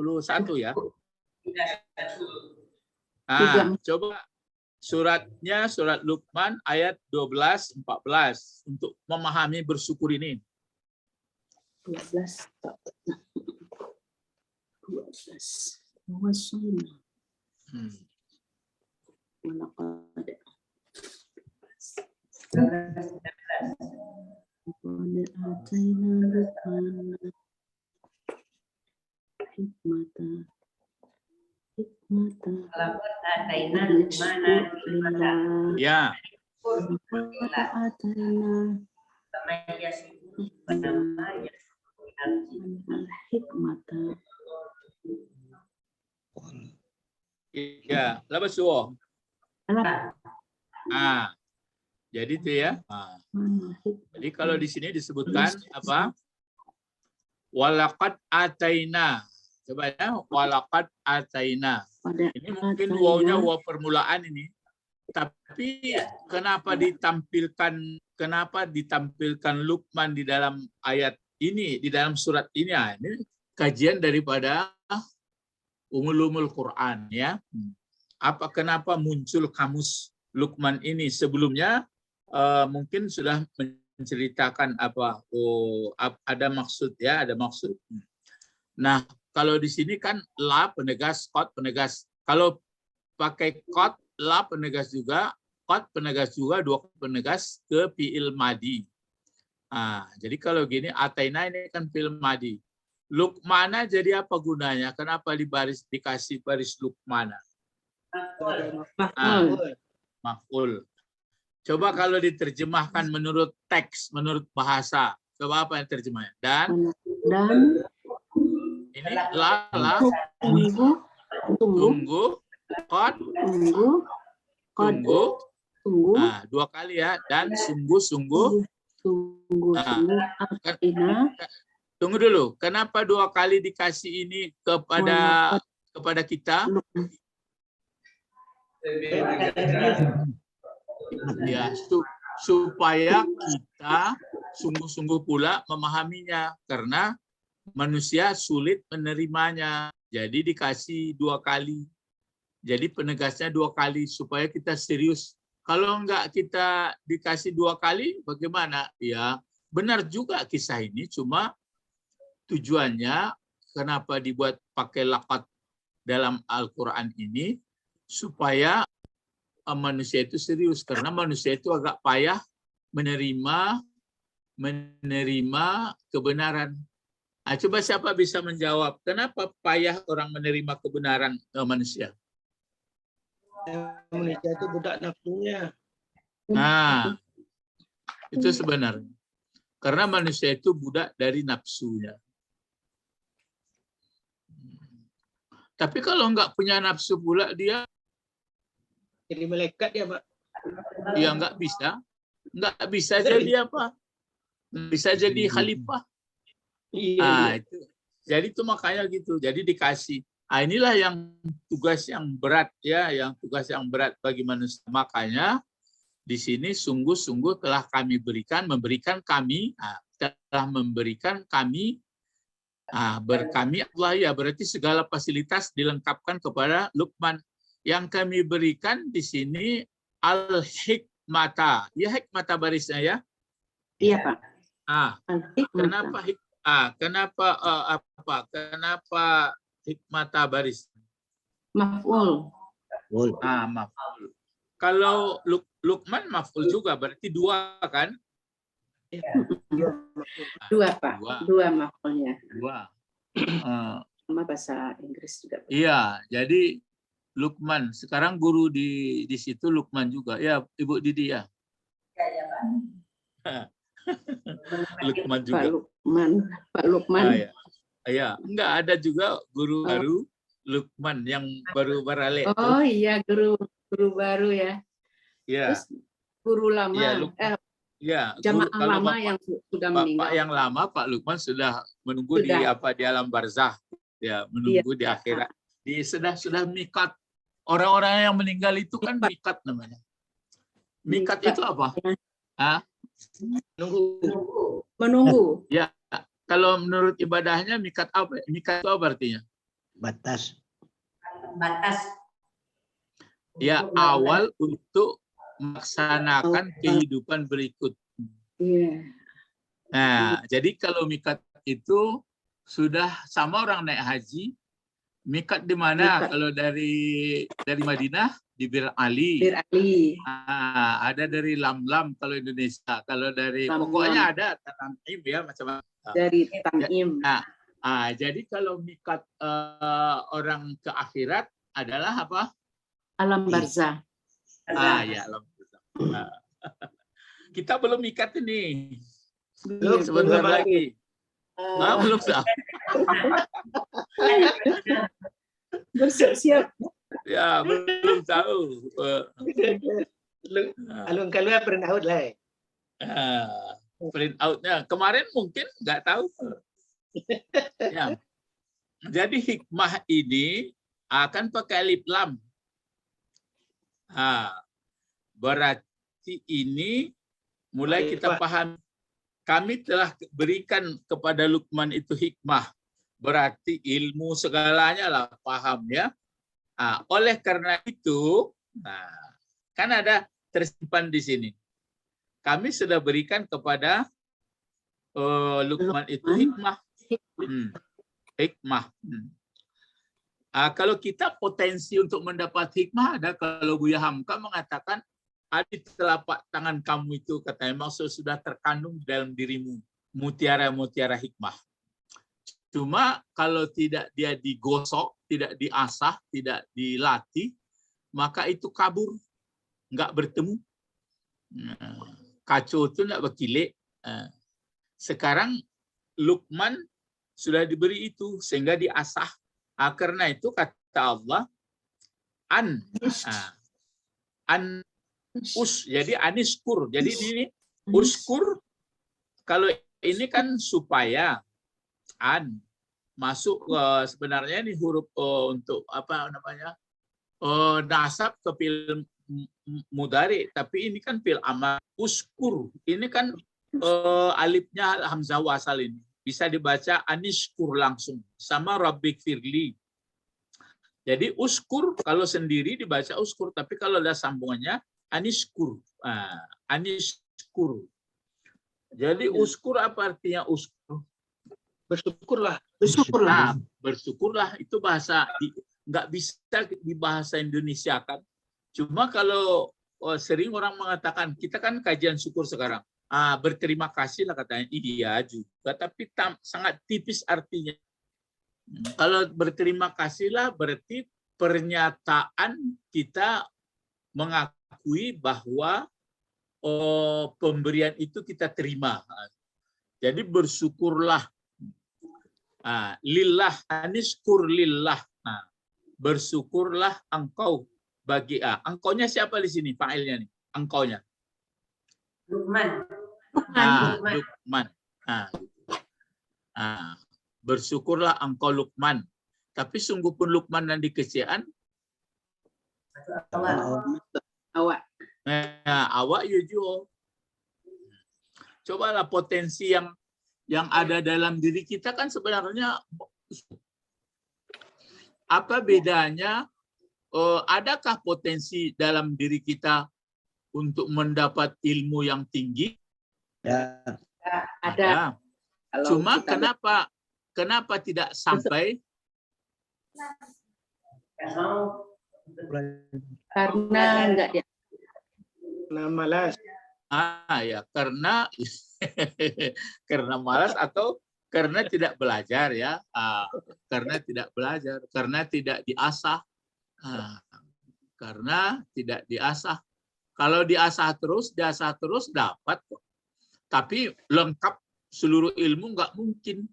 Speaker 1: ya? Coba suratnya surat Luqman ayat 12 14 untuk memahami bersyukur ini.
Speaker 3: 12. 12. Wassalam. Walaqad ataina Luqman hikmata.
Speaker 1: Ya. Ya, labas suwo. Jadi itu ya. Jadi kalau di sini disebutkan apa? Walaqad ataina. Coba ya, walaqad ataina. Ini mungkin wawnya waw permulaan ini. Tapi kenapa ditampilkan Luqman di dalam ayat ini, di dalam surat ini? Ini kajian daripada Ulumul Quran ya. Kenapa muncul kamus Luqman ini? Sebelumnya mungkin sudah menceritakan ada maksud ya, ada maksud. Nah, kalau di sini kan la penegas, qad penegas. Kalau pakai qad, la penegas juga, qad penegas juga, dua penegas ke fi'il madi. Jadi kalau gini, ataina ini kan fi'il madi. Luqmana jadi apa gunanya? Kenapa dikasih baris Luqmana? Maf'ul. Coba kalau diterjemahkan menurut teks, menurut bahasa. Coba apa yang terjemahnya? Dan ini tunggu, qad, tunggu. Dua kali ya, dan sungguh. Tunggu dulu, kenapa dua kali dikasih ini kepada kita? Ya, supaya kita sungguh-sungguh pula memahaminya, karena manusia sulit menerimanya. Jadi dikasih dua kali. Jadi penegasnya dua kali supaya kita serius. Kalau enggak kita dikasih dua kali, bagaimana? Ya, benar juga kisah ini, cuma tujuannya kenapa dibuat pakai laqad dalam Al-Quran ini, supaya manusia itu serius, karena manusia itu agak payah menerima kebenaran. Coba siapa bisa menjawab, kenapa payah orang menerima kebenaran manusia?
Speaker 2: Manusia itu budak nafsunya.
Speaker 1: Itu sebenarnya. Karena manusia itu budak dari nafsunya. Tapi kalau nggak punya nafsu pula dia
Speaker 2: jadi malaikat ya, Pak?
Speaker 1: Ya nggak bisa. Nggak bisa jadi apa? Bisa jadi khalifah.
Speaker 2: Iya.
Speaker 1: Itu. Jadi itu makanya gitu. Jadi dikasih. Inilah yang tugas yang berat ya, yang tugas yang berat bagi manusia. Makanya di sini sungguh-sungguh telah kami memberikan kami berkami Allah ya, berarti segala fasilitas dilengkapkan kepada Luqman. Yang kami berikan di sini al-hikmata. Ya, hikmata barisnya ya.
Speaker 3: Iya, Pak.
Speaker 1: Kenapa hikmata baris?
Speaker 3: Maf'ul.
Speaker 1: Maf'ul. Kalau Luqman maf'ul juga, berarti dua kan?
Speaker 3: Dua, Pak. Dua maf'ulnya.
Speaker 1: Dua.
Speaker 3: Sama bahasa Inggris juga.
Speaker 1: Iya, jadi Luqman. Sekarang guru di situ Luqman juga. Ya, Ibu Didi ya. Luqman juga.
Speaker 3: Pak Luqman.
Speaker 1: Ya, enggak ada juga guru baru Luqman yang baru beralih.
Speaker 3: Oh iya, guru baru ya.
Speaker 1: Iya.
Speaker 3: Terus guru lama. Jamaah lama yang sudah meninggal.
Speaker 1: Bapak yang lama Pak Luqman sudah menunggu di alam barzah. Ya, menunggu di akhirat. Sudah mikat. Orang-orang yang meninggal itu kan mikat namanya. Mikat itu apa?
Speaker 2: Menunggu.
Speaker 3: Menunggu.
Speaker 1: Ya, Kalau menurut ibadahnya mikat apa? Mikat itu apa artinya?
Speaker 2: Batas.
Speaker 4: Batas.
Speaker 1: Ya, awal untuk melaksanakan kehidupan berikut.
Speaker 3: Iya.
Speaker 1: Nah, jadi kalau mikat itu sudah sama orang naik haji. Mikat di mana?
Speaker 3: Mikat.
Speaker 1: Kalau dari Madinah di Bir Ali.
Speaker 3: Bir Ali.
Speaker 1: Ada dari Lam-Lam kalau Indonesia. Kalau dari
Speaker 3: Lam-Lam.
Speaker 1: pokoknya ada Tanim ya macam-macam.
Speaker 3: Dari Tanim.
Speaker 1: Jadi kalau mikat orang ke akhirat adalah apa?
Speaker 3: Alam barzah.
Speaker 1: Ya alam barzah. Kita belum mikat ini.
Speaker 2: Belum,
Speaker 1: Sebentar
Speaker 2: belum
Speaker 1: lagi. Belum sah.
Speaker 3: Bersiap-siap.
Speaker 1: Ya belum tahu.
Speaker 2: Alun keluar print out lah.
Speaker 1: Print outnya kemarin mungkin nggak tahu. Ya. Jadi hikmah ini akan pakai alif lam. Berarti ini mulai kita paham. Kami telah berikan kepada Luqman itu hikmah. Berarti ilmu segalanya lah paham ya. Oleh karena itu, kan ada tersimpan di sini. Kami sudah berikan kepada Luqman itu hikmah. Hikmah. Kalau kita potensi untuk mendapat hikmah ada, kalau Buya Hamka mengatakan ada di telapak tangan kamu itu, katanya maksud sudah terkandung di dalam dirimu mutiara-mutiara hikmah. Cuma kalau tidak dia digosok, tidak diasah, tidak dilatih, maka itu kabur, nggak bertemu. Kacau itu nggak berkilik. Sekarang Luqman sudah diberi itu sehingga diasah. Karena itu kata Allah, jadi aniskur. Jadi ini uskur, kalau ini kan supaya masuk sebenarnya ini huruf untuk apa namanya nasab ke fil mudhari, tapi ini kan fil amar. Uskur ini kan alifnya hamzah wasal, ini bisa dibaca aniskur langsung sama rabbik firli. Jadi uskur kalau sendiri dibaca uskur, tapi kalau ada sambungannya aniskur. Aniskur. Jadi uskur apa artinya uskur?
Speaker 2: Bersyukurlah.
Speaker 3: Bersyukurlah.
Speaker 1: Bersyukurlah itu bahasa nggak bisa di bahasa Indonesia kan. Cuma kalau sering orang mengatakan, kita kan kajian syukur sekarang. Berterima kasih lah katanya. Iya juga, tapi sangat tipis artinya. Kalau berterima kasihlah berarti pernyataan kita mengakui bahwa pemberian itu kita terima. Jadi bersyukurlah. Lillah, aniskur lillah. Bersyukurlah engkau bagi engkaunya siapa di sini fa'ilnya nih? Engkaunya.
Speaker 4: Luqman.
Speaker 1: Luqman. Bersyukurlah engkau Luqman. Tapi sungguh pun Luqman dan dikeciaan.
Speaker 3: Awak.
Speaker 1: Awak yuju. Cobalah potensi yang ada dalam diri kita kan sebenarnya apa bedanya? Adakah potensi dalam diri kita untuk mendapat ilmu yang tinggi?
Speaker 2: Ya.
Speaker 3: Ada.
Speaker 1: Cuma kenapa tidak sampai?
Speaker 3: Karena enggak dia.
Speaker 2: Nah, malas.
Speaker 1: Ya karena karena malas atau karena tidak belajar ya. Karena tidak belajar, karena tidak diasah. Karena tidak diasah. Kalau diasah terus dapat kok. Tapi lengkap seluruh ilmu nggak mungkin.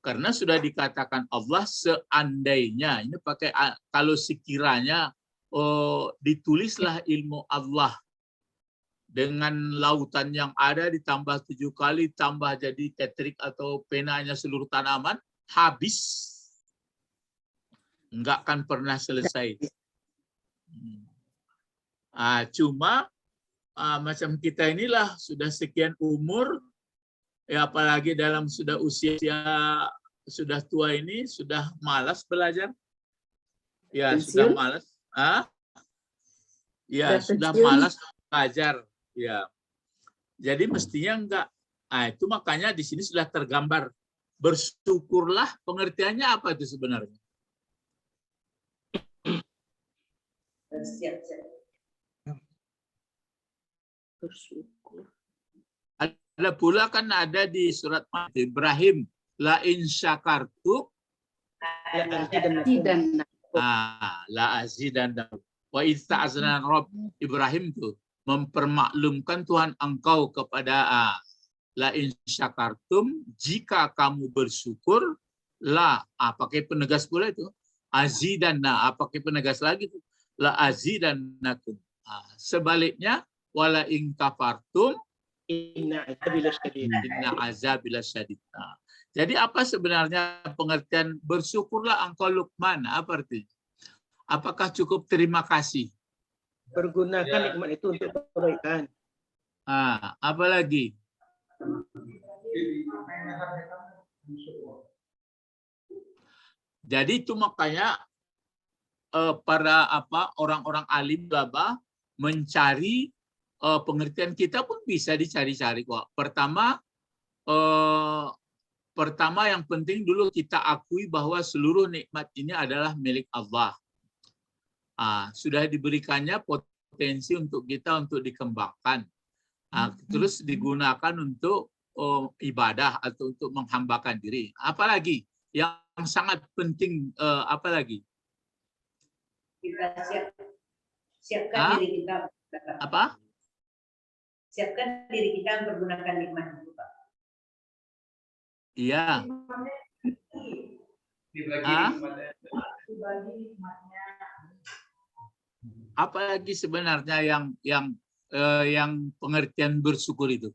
Speaker 1: Karena sudah dikatakan Allah seandainya, ini pakai kalau sekiranya ditulislah ilmu Allah dengan lautan yang ada ditambah 7 kali, tambah jadi tetrik atau penanya seluruh tanaman, habis. Enggak akan pernah selesai. Cuma macam kita inilah sudah sekian umur, Ya apalagi dalam sudah usia sudah tua ini sudah malas belajar. Ya sudah
Speaker 3: Pensiun?
Speaker 1: malas. Ah? Ya
Speaker 3: Sudah
Speaker 1: sudah
Speaker 3: pensiun?
Speaker 1: malas belajar. Ya. Jadi mestinya enggak. Nah, itu makanya di sini sudah tergambar. Bersyukurlah, pengertiannya apa itu sebenarnya?
Speaker 4: Siap-siap.
Speaker 3: Bersyukur.
Speaker 1: Ada pula kan ada di surat Ibrahim, la in syakartum
Speaker 3: Dan
Speaker 1: la azidannakum. Wa ista'azana Rabb, Ibrahim tuh mempermaklumkan Tuhan engkau kepada la in syakartum, jika kamu bersyukur, pakai penegas pula itu, azidanna, pakai penegas lagi tuh, la azidannakum. Sebaliknya, wala in kafartum
Speaker 2: Inna
Speaker 1: azabil syadid. Jadi apa sebenarnya pengertian bersyukurlah engkau Luqman? Apa artinya? Apakah cukup terima kasih?
Speaker 2: Pergunakan nikmat itu untuk kebaikan.
Speaker 1: Apa lagi? Jadi itu makanya para orang-orang alim mencari pengertian kita pun bisa dicari-cari kok. Pertama yang penting dulu kita akui bahwa seluruh nikmat ini adalah milik Allah. Sudah diberikannya potensi untuk kita untuk dikembangkan. Terus digunakan untuk ibadah atau untuk menghambakan diri. Apalagi yang sangat penting, apalagi?
Speaker 4: Kita siapkan diri kita.
Speaker 1: Apa?
Speaker 4: Siapkan diri kita menggunakan nikmat itu, Pak.
Speaker 1: Iya. Apalagi sebenarnya yang pengertian bersyukur itu?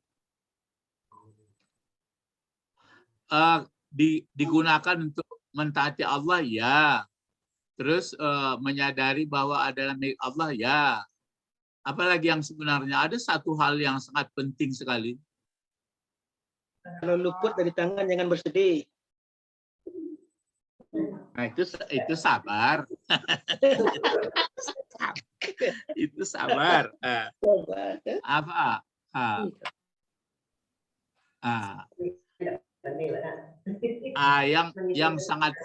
Speaker 1: Digunakan untuk mentaati Allah, ya. Terus menyadari bahwa adalah milik Allah, ya. Apalagi yang sebenarnya ada satu hal yang sangat penting sekali.
Speaker 2: Kalau luput dari tangan jangan bersedih.
Speaker 1: Nah, itu sabar. Itu sabar. Apa?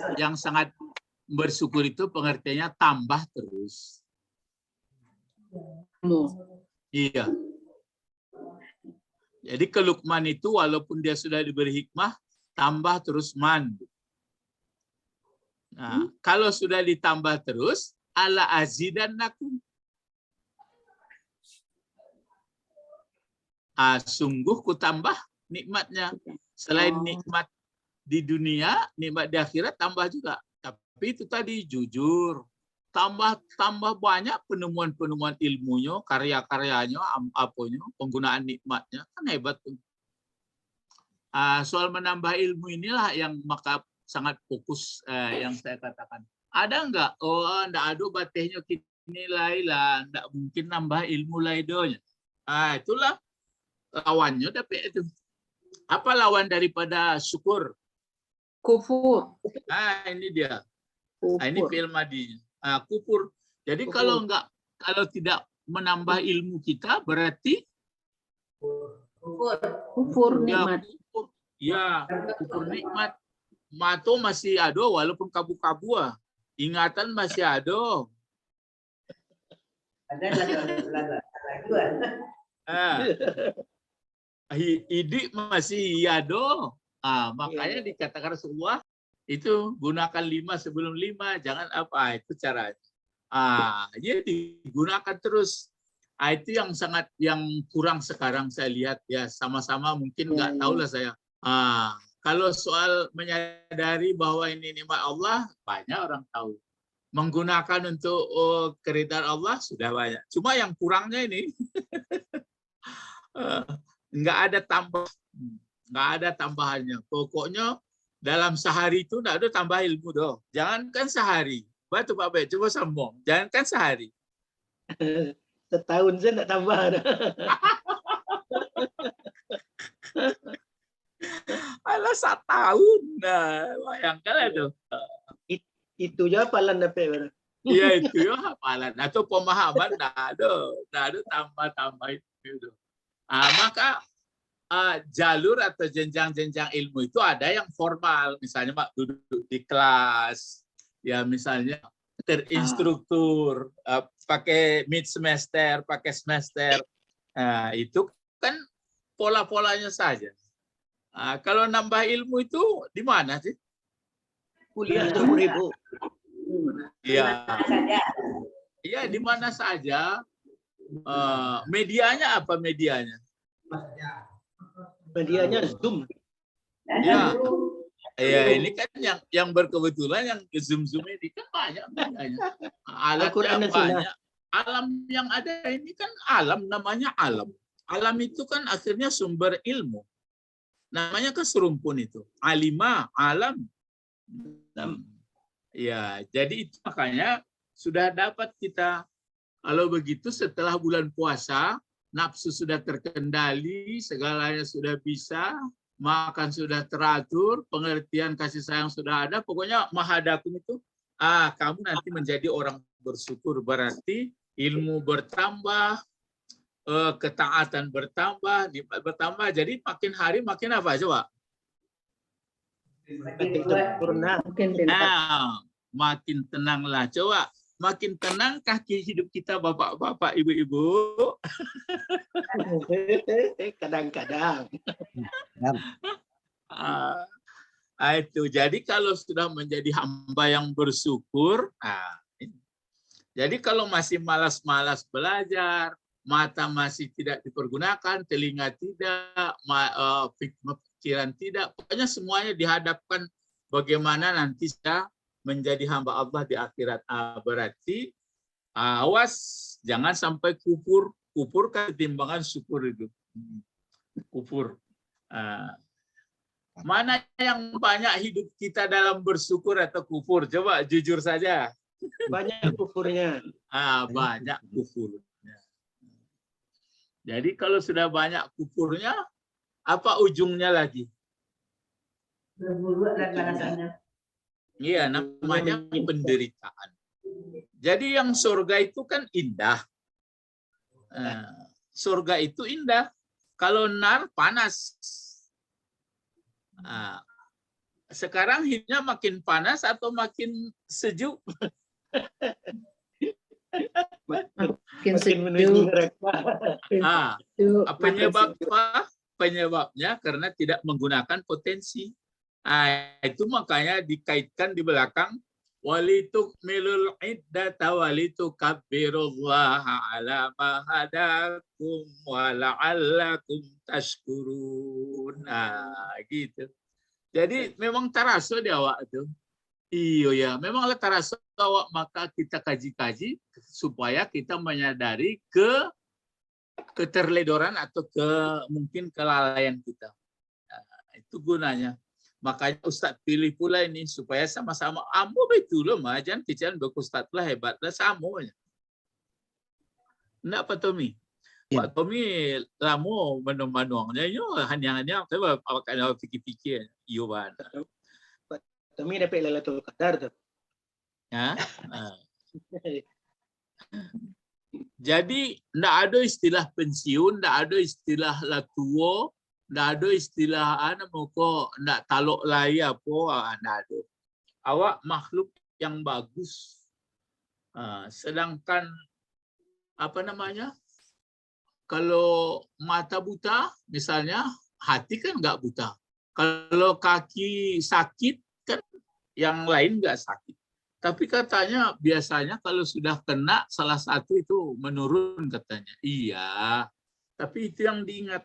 Speaker 1: Yang sangat bersyukur itu pengertiannya tambah terus. Iya. Jadi ke Luqman itu walaupun dia sudah diberi hikmah, tambah terus man. Nah, kalau sudah ditambah terus, ala azidannakum. Sungguh ku tambah nikmatnya. Selain nikmat di dunia, nikmat di akhirat tambah juga. Tapi itu tadi jujur. Tambah banyak penemuan-penemuan ilmunya, karya-karyanya, penggunaan nikmatnya, kan hebat tuh. Soal menambah ilmu inilah yang maka sangat fokus yang saya katakan. Ada enggak? Enggak ada batehnya kini lah, enggak mungkin nambah ilmu laidonya. Itulah lawannya tapi itu. Apa lawan daripada syukur?
Speaker 3: Kufur.
Speaker 1: Ini dia.
Speaker 3: Kufur.
Speaker 1: Ini film Madi. Kufur. Jadi kalau tidak menambah ilmu kita berarti
Speaker 3: kufur nikmat.
Speaker 1: Kufur nikmat. Mato masih ada walaupun kabu-kabu. Ingatan masih ada. Idik masih ada. Makanya dikatakan Rasulullah itu gunakan 5 sebelum 5, jangan apa itu caranya. Jadi digunakan terus. Itu yang kurang sekarang saya lihat ya, sama-sama mungkin nggak tahu lah saya. Kalau soal menyadari bahwa ini nikmat Allah, banyak orang tahu. Menggunakan untuk keridhaan Allah sudah banyak. Cuma yang kurangnya ini nggak ada tambahannya. Pokoknya dalam sehari itu tidak ada tambah ilmu doh. Jangankan sehari. Batu Pak Baik, coba sambung. Jangankan sehari.
Speaker 2: Setahun saya tidak tambah.
Speaker 1: Alah 1 tahun. Nah, bayangkan itu.
Speaker 2: Itu je hafalan dapat.
Speaker 1: Iya itu ya hafalan atau pemahaman nggak ada tambah-tambah itu. Maka jalur atau jenjang-jenjang ilmu itu ada yang formal, misalnya Pak duduk di kelas, ya misalnya terinstruktur, pakai mid semester, pakai semester. Nah, itu kan pola-polanya saja. Kalau nambah ilmu itu di mana sih?
Speaker 2: Kuliah seumur hidup.
Speaker 1: Iya.
Speaker 4: saja.
Speaker 1: Iya, di mana saja. Medianya apa medianya?
Speaker 2: Medianya Zoom.
Speaker 1: Ya. Ya, ini kan yang berkebetulan yang ke Zoom ini kan banyak medianya.
Speaker 2: Al-Quran
Speaker 1: Alatnya
Speaker 2: dan Sunnah.
Speaker 1: banyak. Alam yang ada ini kan alam, namanya alam. Alam itu kan akhirnya sumber ilmu. Namanya kan serumpun itu. Alimah, alam. Ya, jadi itu makanya sudah dapat kita. Kalau begitu setelah bulan puasa, nafsu sudah terkendali, segalanya sudah bisa, makan sudah teratur, pengertian kasih sayang sudah ada, pokoknya mahadakum itu, kamu nanti menjadi orang bersyukur, berarti ilmu bertambah, ketaatan bertambah, nikmat bertambah, jadi makin hari makin apa coba?
Speaker 2: Makin sempurna.
Speaker 3: Mungkin pintar.
Speaker 1: Makin tenanglah. Coba, makin tenang kaki hidup kita bapak-bapak, ibu-ibu.
Speaker 2: Kadang-kadang.
Speaker 1: Itu. Jadi kalau sudah menjadi hamba yang bersyukur, jadi kalau masih malas-malas belajar, mata masih tidak dipergunakan, telinga tidak, pikiran tidak, pokoknya semuanya dihadapkan bagaimana nanti saya menjadi hamba Allah di akhirat. Berarti awas jangan sampai kufur kan timbangan syukur itu. Kufur. Mana yang banyak hidup kita dalam bersyukur atau kufur? Coba jujur saja.
Speaker 2: Banyak kufurnya.
Speaker 1: Banyak kufurnya. Jadi kalau sudah banyak kufurnya, apa ujungnya lagi?
Speaker 4: Berburu dan balasannya.
Speaker 1: Iya, namanya penderitaan. Jadi yang surga itu kan indah. Surga itu indah. Kalau nar panas. Sekarang hidupnya makin panas atau makin sejuk?
Speaker 2: Makin menuju neraka.
Speaker 1: Penyebabnya karena tidak menggunakan potensi. Itu makanya dikaitkan di belakang walitukmilul iddata walitukabbirullaha ala ma hadakum wa la'allakum tashkurun. Gitu. Jadi memang taraso di awak itu. Iya ya, memang taraso awak, maka kita kaji-kaji supaya kita menyadari keterledoran atau mungkin kelalaian kita. Itu gunanya. Makanya Ustadz pilih pula ini supaya sama-sama ambo betul loh, jangan kican berkustad lah hebatlah sama. Enggak Pak Tommy? Pak Tommy lamo menung-menungnya yo hanya saya akan fikir-fikir yo ban.
Speaker 2: Pak Tommy dapat Lailatul Qadar tuh.
Speaker 1: Jadi enggak ada istilah pensiun, enggak ada istilah latuo, nggak ada istilah moko nggak talok lagi apa nggak ada. Awak makhluk yang bagus. Sedangkan apa namanya? Kalau mata buta misalnya, hati kan nggak buta. Kalau kaki sakit kan yang lain nggak sakit. Tapi katanya biasanya kalau sudah kena salah satu itu menurun katanya. Iya. Tapi itu yang diingat.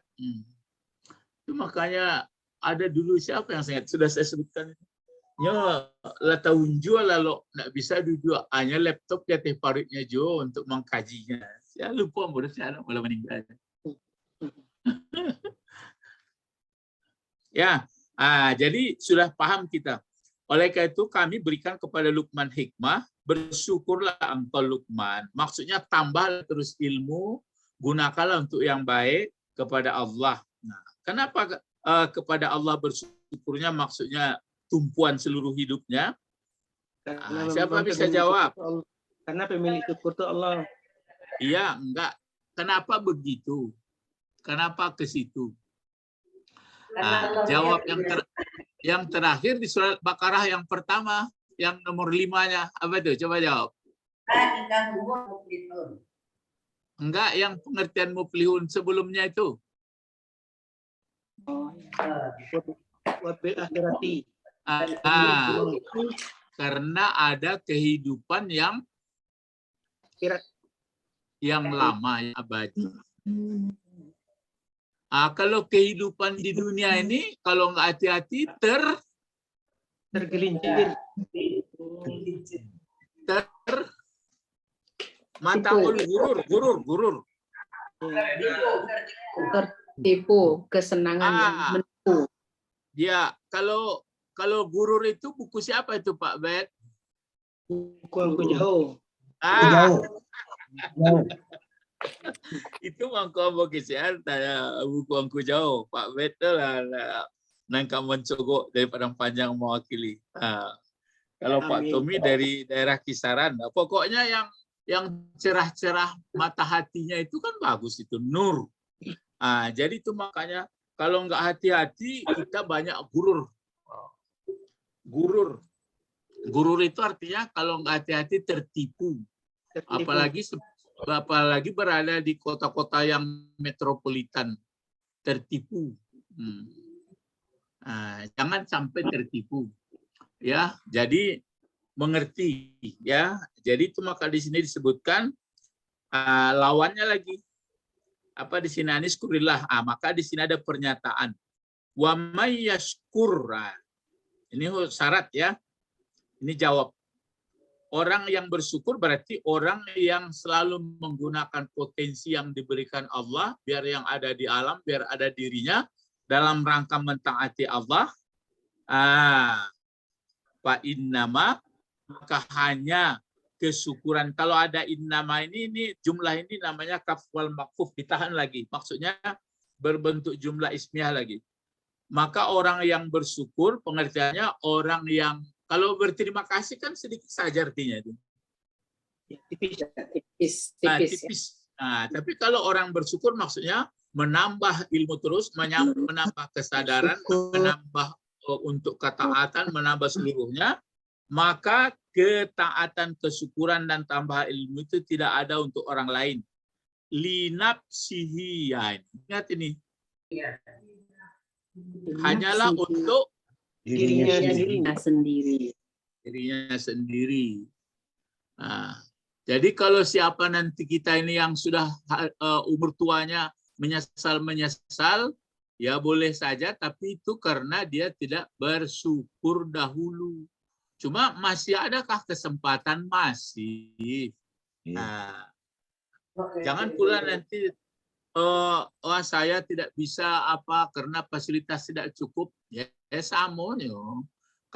Speaker 1: Itu makanya ada dulu siapa yang sudah saya sebutkan. Nya lata unju lalu nak bisa duduk hanya laptop ya teh paritnya jo untuk mengkajinya. Saya lupa bodoh saya malah meninggal. Ya, jadi sudah paham kita. Oleh karena itu kami berikan kepada Luqman hikmah, bersyukurlah engkau Luqman. Maksudnya tambah terus ilmu, gunakanlah untuk yang baik kepada Allah. Nah, kenapa kepada Allah bersyukurnya maksudnya tumpuan seluruh hidupnya?
Speaker 2: Karena
Speaker 1: Siapa
Speaker 2: memang
Speaker 1: bisa
Speaker 2: pemilik
Speaker 1: jawab?
Speaker 2: syukur Allah. Karena pemilik syukur itu Allah.
Speaker 1: Iya, enggak. Kenapa begitu? Kenapa ke situ? Jawab yang terakhir di surat Baqarah yang pertama, yang nomor 5-nya. Apa itu? Coba jawab. Enggak, yang pengertian muflihun sebelumnya itu.
Speaker 2: Wabil akhirati.
Speaker 1: Karena ada kehidupan yang lama, yang abadi. Kalau kehidupan di dunia ini, kalau nggak hati-hati,
Speaker 2: tergelincir.
Speaker 1: Matahul gurur.
Speaker 3: Tertipu, kesenangan yang menipu.
Speaker 1: Ya, kalau gurur itu buku siapa itu Pak Bet?
Speaker 2: Buku Angku Jauh.
Speaker 1: Itu mangko kesehatan ya, buku Angku Jauh. Pak Bet lah nangka mencogok dari Padang Panjang mewakili. Kalau Pak Tommy dari daerah kisaran. Pokoknya yang cerah-cerah mata hatinya itu kan bagus itu, nur. Jadi itu makanya kalau nggak hati-hati kita banyak gurur. Gurur itu artinya kalau nggak hati-hati tertipu. Apalagi berada di kota-kota yang metropolitan, tertipu. Jangan sampai tertipu. Ya, jadi mengerti ya. Jadi itu maka di sini disebutkan lawannya lagi. Apa di sini aniskurillah. Maka di sini ada pernyataan wa may yashkur. Ini syarat ya. Ini jawab. Orang yang bersyukur berarti orang yang selalu menggunakan potensi yang diberikan Allah, biar yang ada di alam, biar ada dirinya dalam rangka mentaati Allah. Fa innama, maka hanya kesyukuran. Kalau ada innama ini jumlah ini namanya kaf wal maqfuf, ditahan lagi. Maksudnya berbentuk jumlah ismiyah lagi. Maka orang yang bersyukur pengertiannya orang yang kalau berterima kasih kan sedikit saja artinya itu. Tipis. Tapi kalau orang bersyukur maksudnya menambah ilmu terus, menambah kesadaran, menambah untuk ketaatan, menambah seluruhnya, maka ketaatan, kesyukuran dan tambah ilmu itu tidak ada untuk orang lain. Linafsihi, ingat ini. Hanyalah untuk dirinya sendiri. Jadi kalau siapa nanti kita ini yang sudah umur tuanya menyesal, ya boleh saja, tapi itu karena dia tidak bersyukur dahulu. Cuma masih adakah kesempatan? Masih. Jangan pula nanti saya tidak bisa karena fasilitas tidak cukup. Ya sama nih.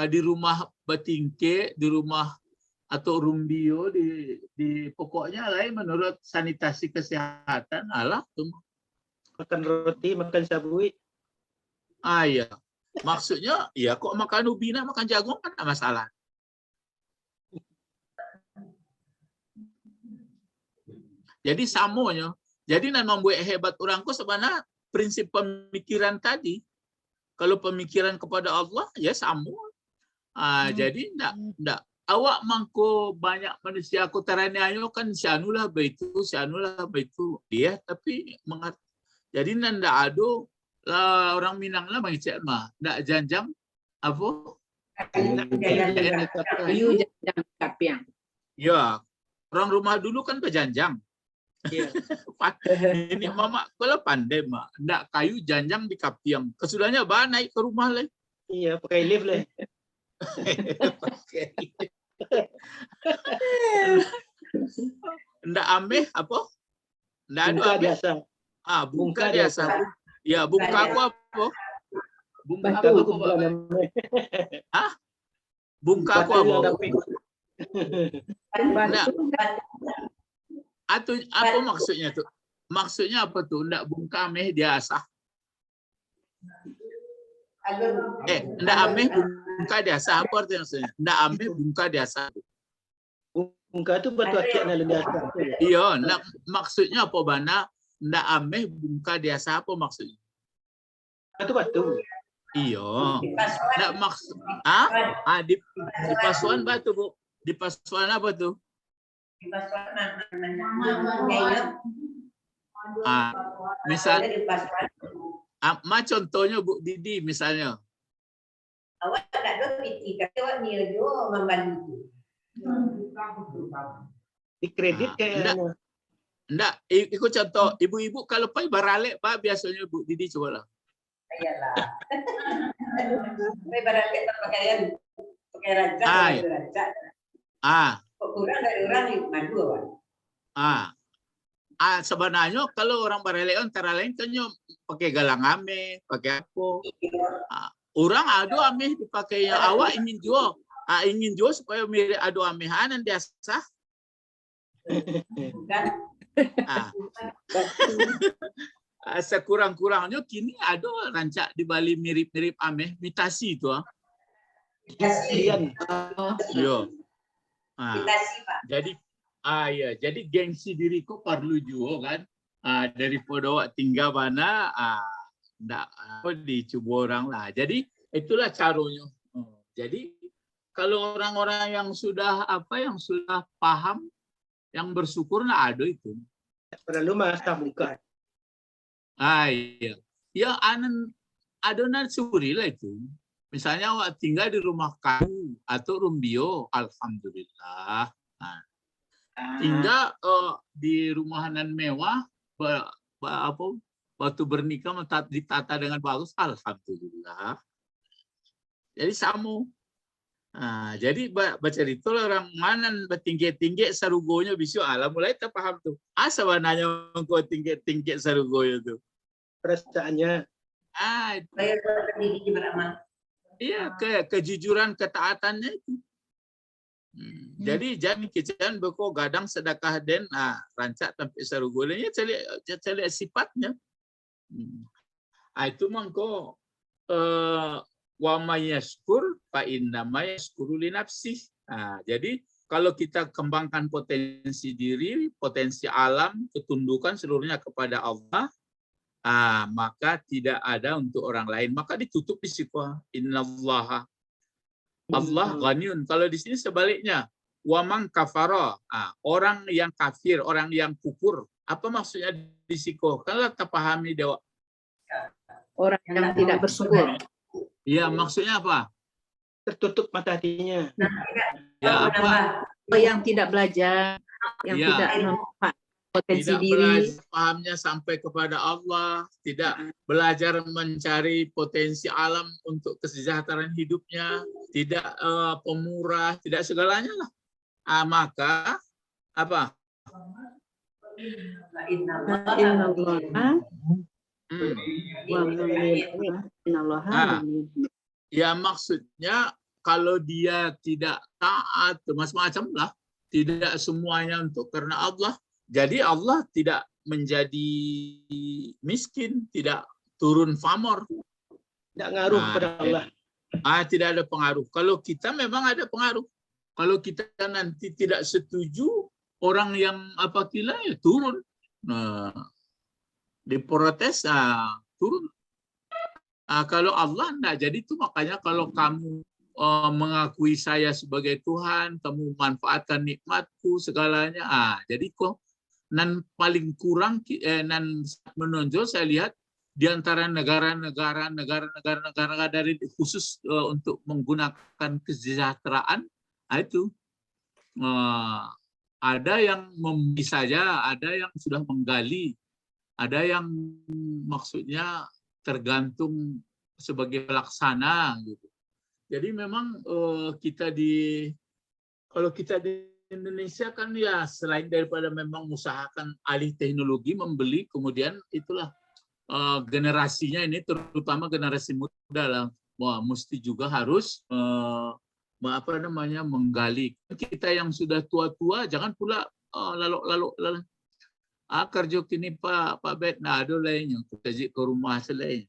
Speaker 1: Di rumah batingke, di rumah atau rumbio di pokoknya lain menurut sanitasi kesehatan tuh.
Speaker 2: Makan roti, makan sabui.
Speaker 1: Iya. Maksudnya ya kok makan ubina, makan jagung kan tidak masalah. Jadi samonya. Jadi yang membuat hebat orangku sebenarnya prinsip pemikiran tadi. Kalau pemikiran kepada Allah ya sama. Jadi enggak awak mangko banyak manusia aku tarani ayo kan sianulah baitu dia tapi mengerti. Jadi ndak ado orang Minang lah mengicet mah ndak janjang apa?
Speaker 3: Kayu janjang kapiang.
Speaker 1: Ya, orang rumah dulu kan berjanjang.
Speaker 2: Iya.
Speaker 1: Ini mama kalau pandai mah ndak kayu janjang di kapiang. Kesudahnya naik ke rumah lah.
Speaker 2: Iya, pakai lift lah.
Speaker 1: Ndak ameh apa? Ndak ada
Speaker 2: Bungka
Speaker 1: ameh.
Speaker 2: biasa.
Speaker 1: Bungka biasa. Ya, bungka aku apa? Bungka
Speaker 2: Bungka
Speaker 1: aku
Speaker 2: aku
Speaker 1: apa? Bungka aku apa? Atau apa maksudnya tuh? Maksudnya apa tuh? Ndak bungka ameh dia asah.
Speaker 4: Alur.
Speaker 1: Ndak ameh bungka diasa apa artinya maksudnya? Ndak ameh bungka diasa.
Speaker 2: Bungka itu batu akik na biasa.
Speaker 1: Iya, maksudnya apa bana? Ndak ameh bungka diasa apa maksudnya?
Speaker 2: Batu-batu.
Speaker 1: Iya.
Speaker 4: Di Pasuan.
Speaker 1: Ndak maksud di Pasuan batu, Bu. Di Pasuan apa tuh?
Speaker 4: Di Pasuan namanya.
Speaker 1: Misal
Speaker 4: Di Pasuan.
Speaker 1: contohnya Bu Didi misalnya.
Speaker 4: Awak tak ada piti, tapi awak ni jo membantu.
Speaker 2: Di kredit kayaknya.
Speaker 1: Ndak, ikut contoh ibu-ibu kalau pai baralek Pak biasanya Bu Didi coba lah.
Speaker 4: Iyalah. Tapi barangkali pakaian rancak, rancak. Kok kurang dari orang madu awak.
Speaker 1: Sebenarnya kalau orang baralek antara lain kan pakai galang ame, pakai apa? Orang adu ame dipakainya awak ingin jual supaya mirip adu amehanan biasa.
Speaker 4: Kan?
Speaker 1: Sekurang-kurangnya kini ada rancak di Bali mirip-mirip ameh mitasi itu.
Speaker 2: Kasihan.
Speaker 1: Yo.
Speaker 4: Imitasi, Pak.
Speaker 1: Jadi gengsi diriku perlu juga kan. Daripada awak tinggal mana ndak dicoba orang lah. Jadi itulah caranya. Jadi kalau orang-orang yang sudah paham, yang bersyukur nah ada itu.
Speaker 2: Perlu masa bukan.
Speaker 1: Iya. Ya adonan suri lah itu. Misalnya awak tinggal di rumah kayu atau rumbio, alhamdulillah. Tinggal di rumahan mewah, waktu bernikah ditata dengan bagus, alhamdulillah. Jadi samu. Jadi baca itu orang mana bertinggi-tinggi sarugonya bisu mulai tak paham tuh. Sebenarnya kau tinggi-tinggi sarugonya tuh.
Speaker 2: Perasaannya.
Speaker 4: Bayar pendidik beramal.
Speaker 1: Iya, kejujuran ketaatannya itu. Jadi jangan kecil beko gadang sedekah den rancak sampai sarugolenya cari sifatnya. Itu mangko wa mayaskur fa inna mayaskuru li nafsih. Jadi kalau kita kembangkan potensi diri, potensi alam, ketundukan seluruhnya kepada Allah, maka tidak ada untuk orang lain. Maka ditutup di situ. Innallaha Allah ghaniyun. Kalau di sini sebaliknya, wa man kafara. Orang yang kafir, orang yang kufur. Apa maksudnya di situ? Kalau kita pahami dewa.
Speaker 3: Orang yang tidak bersyukur.
Speaker 1: Iya, maksudnya apa?
Speaker 2: Tertutup mata hatinya.
Speaker 1: Ya, apa?
Speaker 3: Yang tidak belajar, yang tidak memanfaatkan potensi
Speaker 1: tidak
Speaker 3: diri.
Speaker 1: belajar pahamnya sampai kepada Allah, tidak belajar mencari potensi alam untuk kesejahteraan hidupnya, tidak pemurah, tidak segalanya lah. Maka apa? Ya maksudnya kalau dia tidak taat, macam-macam lah, tidak semuanya untuk karena Allah. Jadi Allah tidak menjadi miskin, tidak turun famor.
Speaker 2: Tidak ngaruh kepada Allah.
Speaker 1: Tidak ada pengaruh. Kalau kita memang ada pengaruh. Kalau kita nanti tidak setuju, orang yang apabila ya turun. Diprotes, turun. Kalau Allah enggak. Jadi itu makanya kalau kamu mengakui saya sebagai Tuhan, kamu manfaatkan nikmatku segalanya. Jadi kok nan paling kurang nan menonjol saya lihat di antara negara-negara dari khusus untuk menggunakan kesejahteraan itu ada yang membeli saja, ada yang sudah menggali, ada yang maksudnya tergantung sebagai pelaksana gitu. Jadi memang kalau kita di Indonesia kan ya selain daripada memang usahakan alih teknologi membeli, kemudian itulah generasinya ini terutama generasi muda lah, mesti juga harus menggali. Kita yang sudah tua-tua jangan pula lalu kerja kini Pak Bet ada lainnya kita ke rumah selain.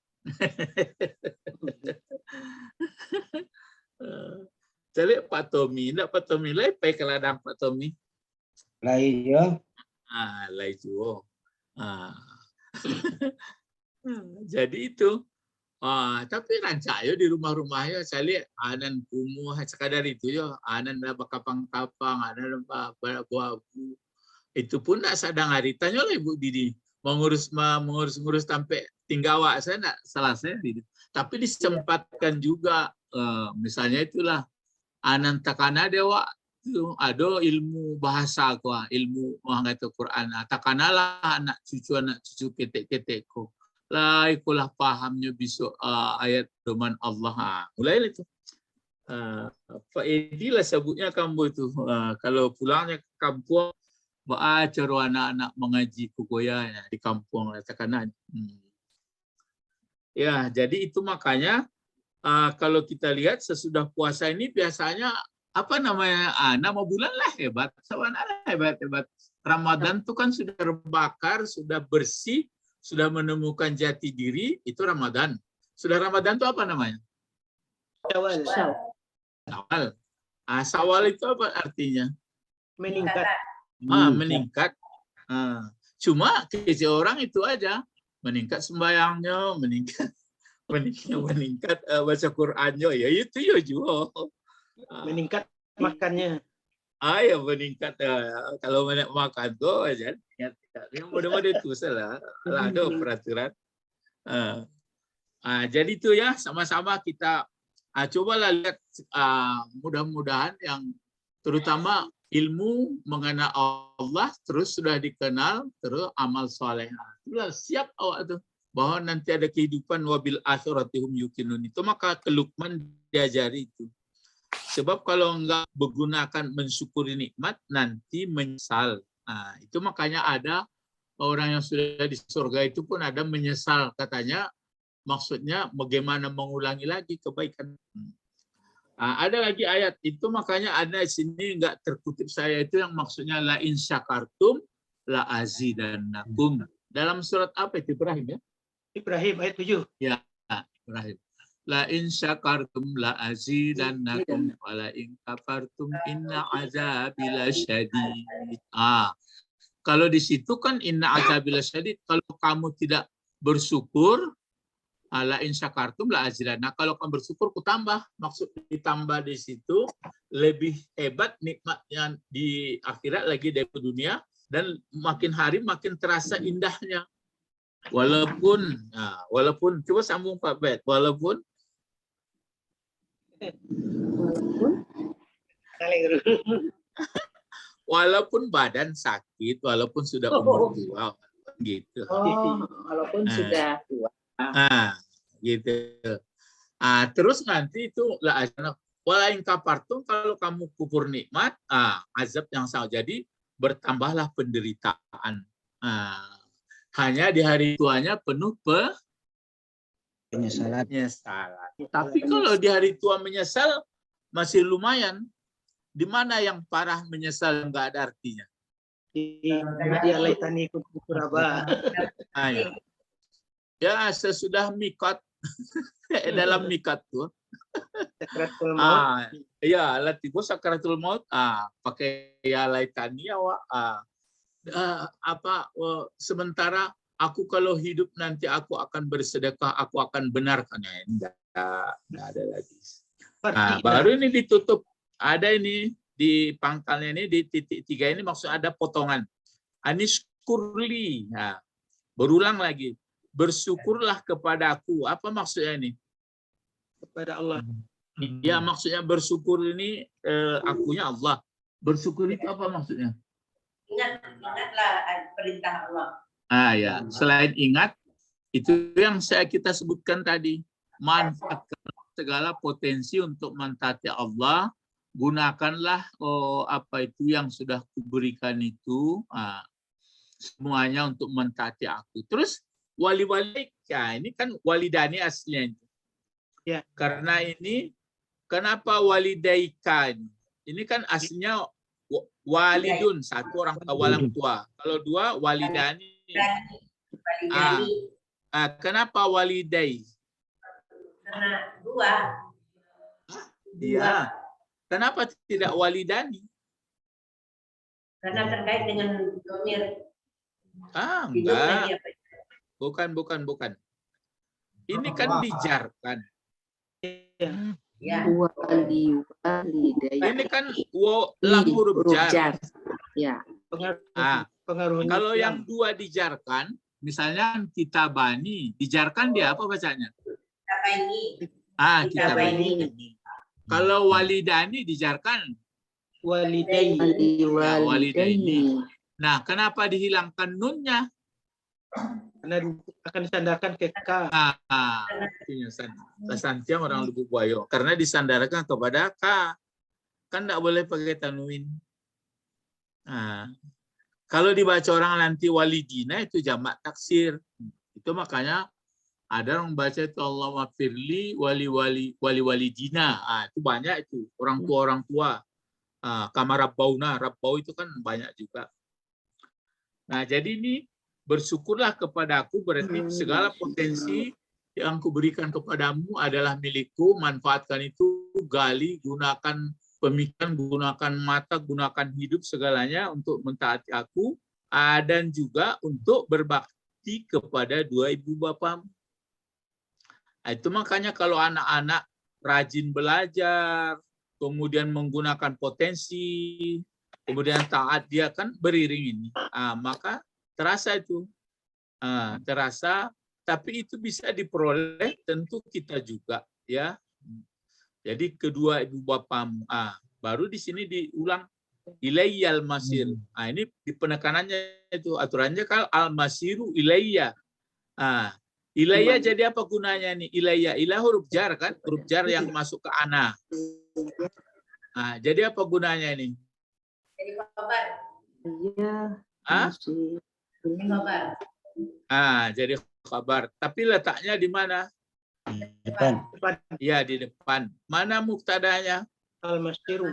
Speaker 1: Jadi Pak Tommy, enggak Pak Tommy, lepai ke ladang Pak Tommy.
Speaker 2: Lain ya.
Speaker 1: Lai juo. Jadi itu. Tapi rancak yo di rumah-rumah yo saya lihat anan kumuh sekadar itu yo anan apa kapang-kapang anan apa buah-buah itu pun nak sadang hari tanya lah Ibu Didi mengurus sampai tinggawa saya nak selesai Didi. Tapi disempatkan juga misalnya itulah anan takana dewa itu ada ilmu bahasa ko ilmu mengajar Quran takana lah anak cucu ketek-ketekku lah ikulah pahamnya besok ayat firman Allah. Mulai itu. Pak Edi lah sebutnya kamu itu. Kalau pulangnya ke kampung, baca anak-anak mengaji kukoya di kampung katakan. Ya, jadi itu makanya kalau kita lihat sesudah puasa ini biasanya apa namanya? Nama bulan lah hebat. Sawana hebat. Ramadan itu kan sudah terbakar, sudah bersih, sudah menemukan jati diri, itu Ramadan. Sudah Ramadan itu apa namanya?
Speaker 2: Syawal.
Speaker 1: Syawal. Syawal itu apa artinya?
Speaker 2: Meningkat.
Speaker 1: Meningkat. Cuma kece orang itu aja. Meningkat sembayangnya, meningkat baca Qurannya. Ya itu ya juga.
Speaker 2: Meningkat makannya.
Speaker 1: Ya meningkat. Kalau makan tuh aja. Yang mudah-mudahan itu salah ada peraturan. Jadi itu ya sama-sama kita cobalah lihat mudah-mudahan yang terutama ilmu mengenai Allah terus sudah dikenal terus amal soleh. Itulah siap awak tuh bahwa nanti ada kehidupan wabil akhiratihum yuqinun itu maka ke Luqman diajari itu. Sebab kalau enggak menggunakan mensyukuri nikmat nanti menyesal. Itu makanya ada orang yang sudah di surga itu pun ada menyesal katanya maksudnya bagaimana mengulangi lagi kebaikan. Ada lagi ayat itu makanya ada di sini enggak terkutip saya itu yang maksudnya la in syakartum la azidannakum. Dalam surat apa itu Ibrahim ya?
Speaker 2: Ibrahim ayat 7.
Speaker 1: Ya, Ibrahim. La in syakartum la azidannakum wa la in kafartum inna azabi lasyadid. Kalau di situ kan inna azabi lasyadid, kalau kamu tidak bersyukur la in syakartum la azidannakum. Nah, kalau kamu bersyukur ku tambah. Maksud ditambah di situ lebih hebat nikmatnya di akhirat lagi dari dunia dan makin hari makin terasa indahnya. Walaupun coba sambung Pak Bet, walaupun badan sakit, walaupun sudah umur tua, gitu.
Speaker 3: Walaupun sudah tua.
Speaker 1: Gitu. Terus nanti itu lah walain kapartum kalau kamu kufur nikmat, azab yang sama. Jadi bertambahlah penderitaan. Hanya di hari tuanya penuh penyesalan. Tapi kalau di hari tua menyesal masih lumayan. Di mana yang parah menyesal nggak ada artinya?
Speaker 2: Dia laitani kuntu turaba.
Speaker 1: Ya sesudah mikot dalam mikot tuh.
Speaker 2: Sakratul maut.
Speaker 1: Ya latifu sakratul maut. Pakai ya laitani awak. Sementara aku kalau hidup nanti aku akan bersedekah, aku akan benarkan. Enggak ada lagi. Baru ini ditutup. Ada ini di pangkalnya ini di titik 3 ini maksud ada potongan. Aniskurli. Berulang lagi. Bersyukurlah kepadaku. Apa maksudnya ini?
Speaker 2: Kepada Allah.
Speaker 1: Ya maksudnya bersyukur ini akunya Allah. Bersyukur itu apa maksudnya?
Speaker 4: Ingatlah perintah Allah.
Speaker 1: Ya, selain ingat itu yang kita sebutkan tadi, manfaatkan segala potensi untuk mentaati Allah, gunakanlah apa itu yang sudah kuberikan itu semuanya untuk mentaati aku. Terus wali-wali, ya ini kan walidani aslinya itu.
Speaker 2: Ya.
Speaker 1: Karena ini kenapa walidaika ini kan aslinya walidun, satu orang tua. Kalau dua walidani. Kenapa walidai?
Speaker 4: Karena dua.
Speaker 1: Iya. Kenapa tidak walidani?
Speaker 4: Karena terkait dengan domir. Hidup
Speaker 1: Enggak.
Speaker 4: lagi apa?
Speaker 1: Bukan. Ini kan dijarkan.
Speaker 4: Ya.
Speaker 3: Walidayni.
Speaker 1: Ini kan lam huruf jar.
Speaker 3: Ya.
Speaker 2: Pengaruhnya
Speaker 1: Kalau yang dua dijarkan, misalnya kitabani, dijarkan dia apa bacanya?
Speaker 4: Apa ini?
Speaker 1: Kitabani. Kalau walidani dijarkan
Speaker 2: walidaini.
Speaker 1: walidaini. Nah, kenapa dihilangkan nunnya?
Speaker 2: Karena akan disandarkan ke K.
Speaker 1: Santiang orang Lubuk Buaya. Karena disandarkan kepada K. Kan tidak boleh pakai tanwin. Nah, kalau dibaca orang nanti walidina itu jamak taksir. Itu makanya ada orang baca itu Allahumma firli walidina. Itu banyak itu orang tua. Kamar Rabbauna, Rabbau itu kan banyak juga. Nah, jadi ini bersyukurlah kepada aku, berarti segala potensi yang kuberikan kepadamu adalah milikku, manfaatkan itu, gali, gunakan pemikiran, gunakan mata, gunakan hidup segalanya untuk mentaati aku, dan juga untuk berbakti kepada dua ibu bapamu. Nah, itu makanya kalau anak-anak rajin belajar, kemudian menggunakan potensi, kemudian taat dia kan beriring ini, maka terasa itu, terasa. Tapi itu bisa diperoleh tentu kita juga, ya. Jadi kedua ibu bapamu, baru di sini diulang ilayyal masir. Ini di penekanannya itu aturannya kalau al masiru ilayya. Ilayya jadi apa gunanya nih? Ilayya, ilah huruf jar kan, huruf jar yang masuk ke ana. Jadi apa gunanya ini?
Speaker 4: Jadi kabar.
Speaker 3: Iya.
Speaker 4: Jadi kabar.
Speaker 1: Jadi kabar. Tapi letaknya di mana?
Speaker 2: Depan.
Speaker 1: Iya, di depan. Mana muktadanya?
Speaker 2: Al-Masiru.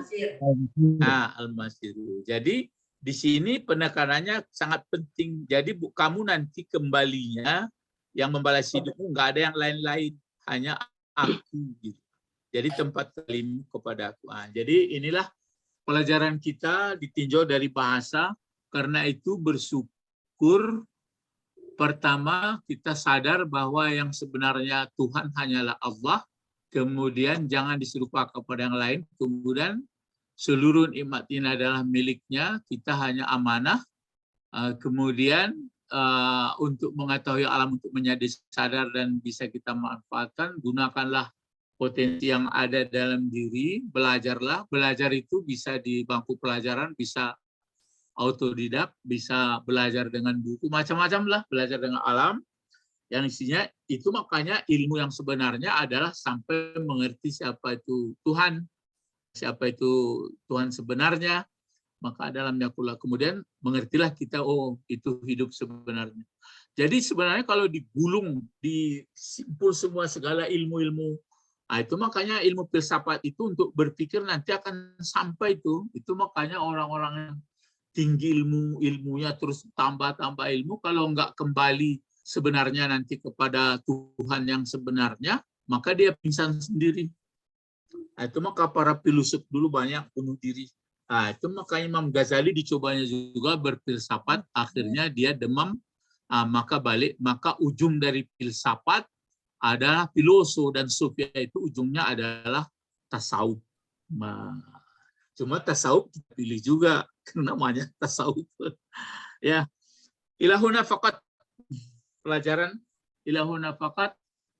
Speaker 1: Al-Masiru. Jadi di sini penekanannya sangat penting. Jadi kamu nanti kembalinya yang membalas hidupmu nggak ada yang lain-lain, hanya aku. Gitu. Jadi tempat kalimu kepada aku. Jadi inilah pelajaran kita ditinjau dari bahasa. Karena itu bersyukur. Pertama, kita sadar bahwa yang sebenarnya Tuhan hanyalah Allah. Kemudian jangan diserupakan kepada yang lain. Kemudian seluruh nikmat ini adalah miliknya. Kita hanya amanah. Kemudian untuk mengetahui alam, untuk menjadi sadar dan bisa kita manfaatkan, gunakanlah potensi yang ada dalam diri. Belajarlah. Belajar itu bisa di bangku pelajaran, bisa autodidak, bisa belajar dengan buku, macam-macam lah, belajar dengan alam yang isinya itu. Makanya ilmu yang sebenarnya adalah sampai mengerti siapa itu Tuhan, siapa itu Tuhan sebenarnya, maka dalamnya pula kemudian mengertilah kita, oh itu hidup sebenarnya. Jadi sebenarnya kalau digulung, disimpul semua segala ilmu-ilmu, itu makanya ilmu filsafat itu untuk berpikir nanti akan sampai itu makanya orang-orang yang tinggi ilmunya terus tambah ilmu, kalau nggak kembali sebenarnya nanti kepada Tuhan yang sebenarnya, maka dia pingsan sendiri. Itu maka para filosof dulu banyak bunuh diri. Itu makanya Imam Ghazali dicobanya juga berfilsafat, akhirnya dia demam, maka ujung dari filsafat adalah filosof, dan sufia itu ujungnya adalah tasawuf. Cuma tasawuf pilih juga, namanya tasawuf. Ya, ilahuna faqat, pelajaran ilahuna faqat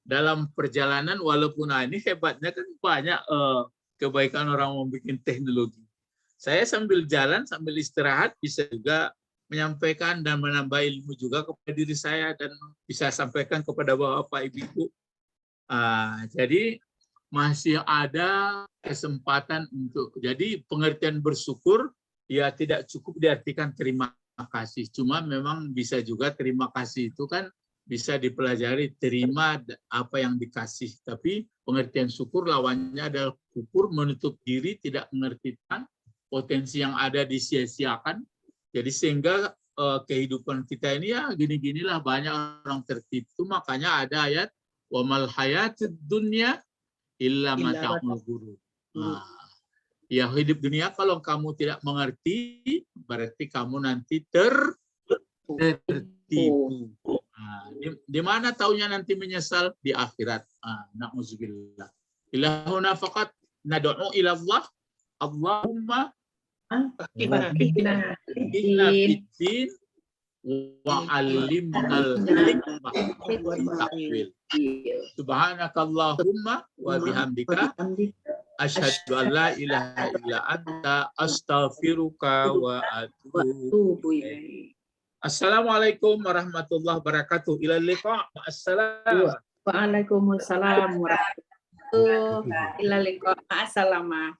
Speaker 1: dalam perjalanan, walaupun ini hebatnya kan banyak kebaikan orang membuat teknologi. Saya sambil jalan, sambil istirahat bisa juga menyampaikan dan menambah ilmu juga kepada diri saya dan bisa sampaikan kepada bapak ibu. Jadi masih ada kesempatan untuk, jadi pengertian bersyukur ya tidak cukup diartikan terima kasih, cuma memang bisa juga terima kasih itu kan bisa dipelajari, terima apa yang dikasih, tapi pengertian syukur lawannya adalah kufur, menutup diri, tidak mengertikan potensi yang ada disia-siakan. Jadi sehingga kehidupan kita ini ya gini-ginilah, banyak orang tertipu. Makanya ada ayat wa mal hayatud dunya illa
Speaker 3: Illa
Speaker 1: mata'ul ghurur. Ya hidup dunia kalau kamu tidak mengerti berarti kamu nanti tertipu. Di mana taunya nanti menyesal? Di akhirat. Na'udzubillah. Ilahuna faqat nad'u ila Allah. Allahumma
Speaker 3: Fakihna
Speaker 1: inna fiddin wa alimnal hikmah wa ta'wil. Subhanakallahumma wa bihamdika asyhadu an la ilaha illa anta astaghfiruka wa atubu ilaik. Assalamualaikum warahmatullahi wabarakatuh. Ila liqa. Ma'assalam.
Speaker 3: Waalaikumsalam warahmatullahi wabarakatuh. Ila liqa. Ma'assalamah.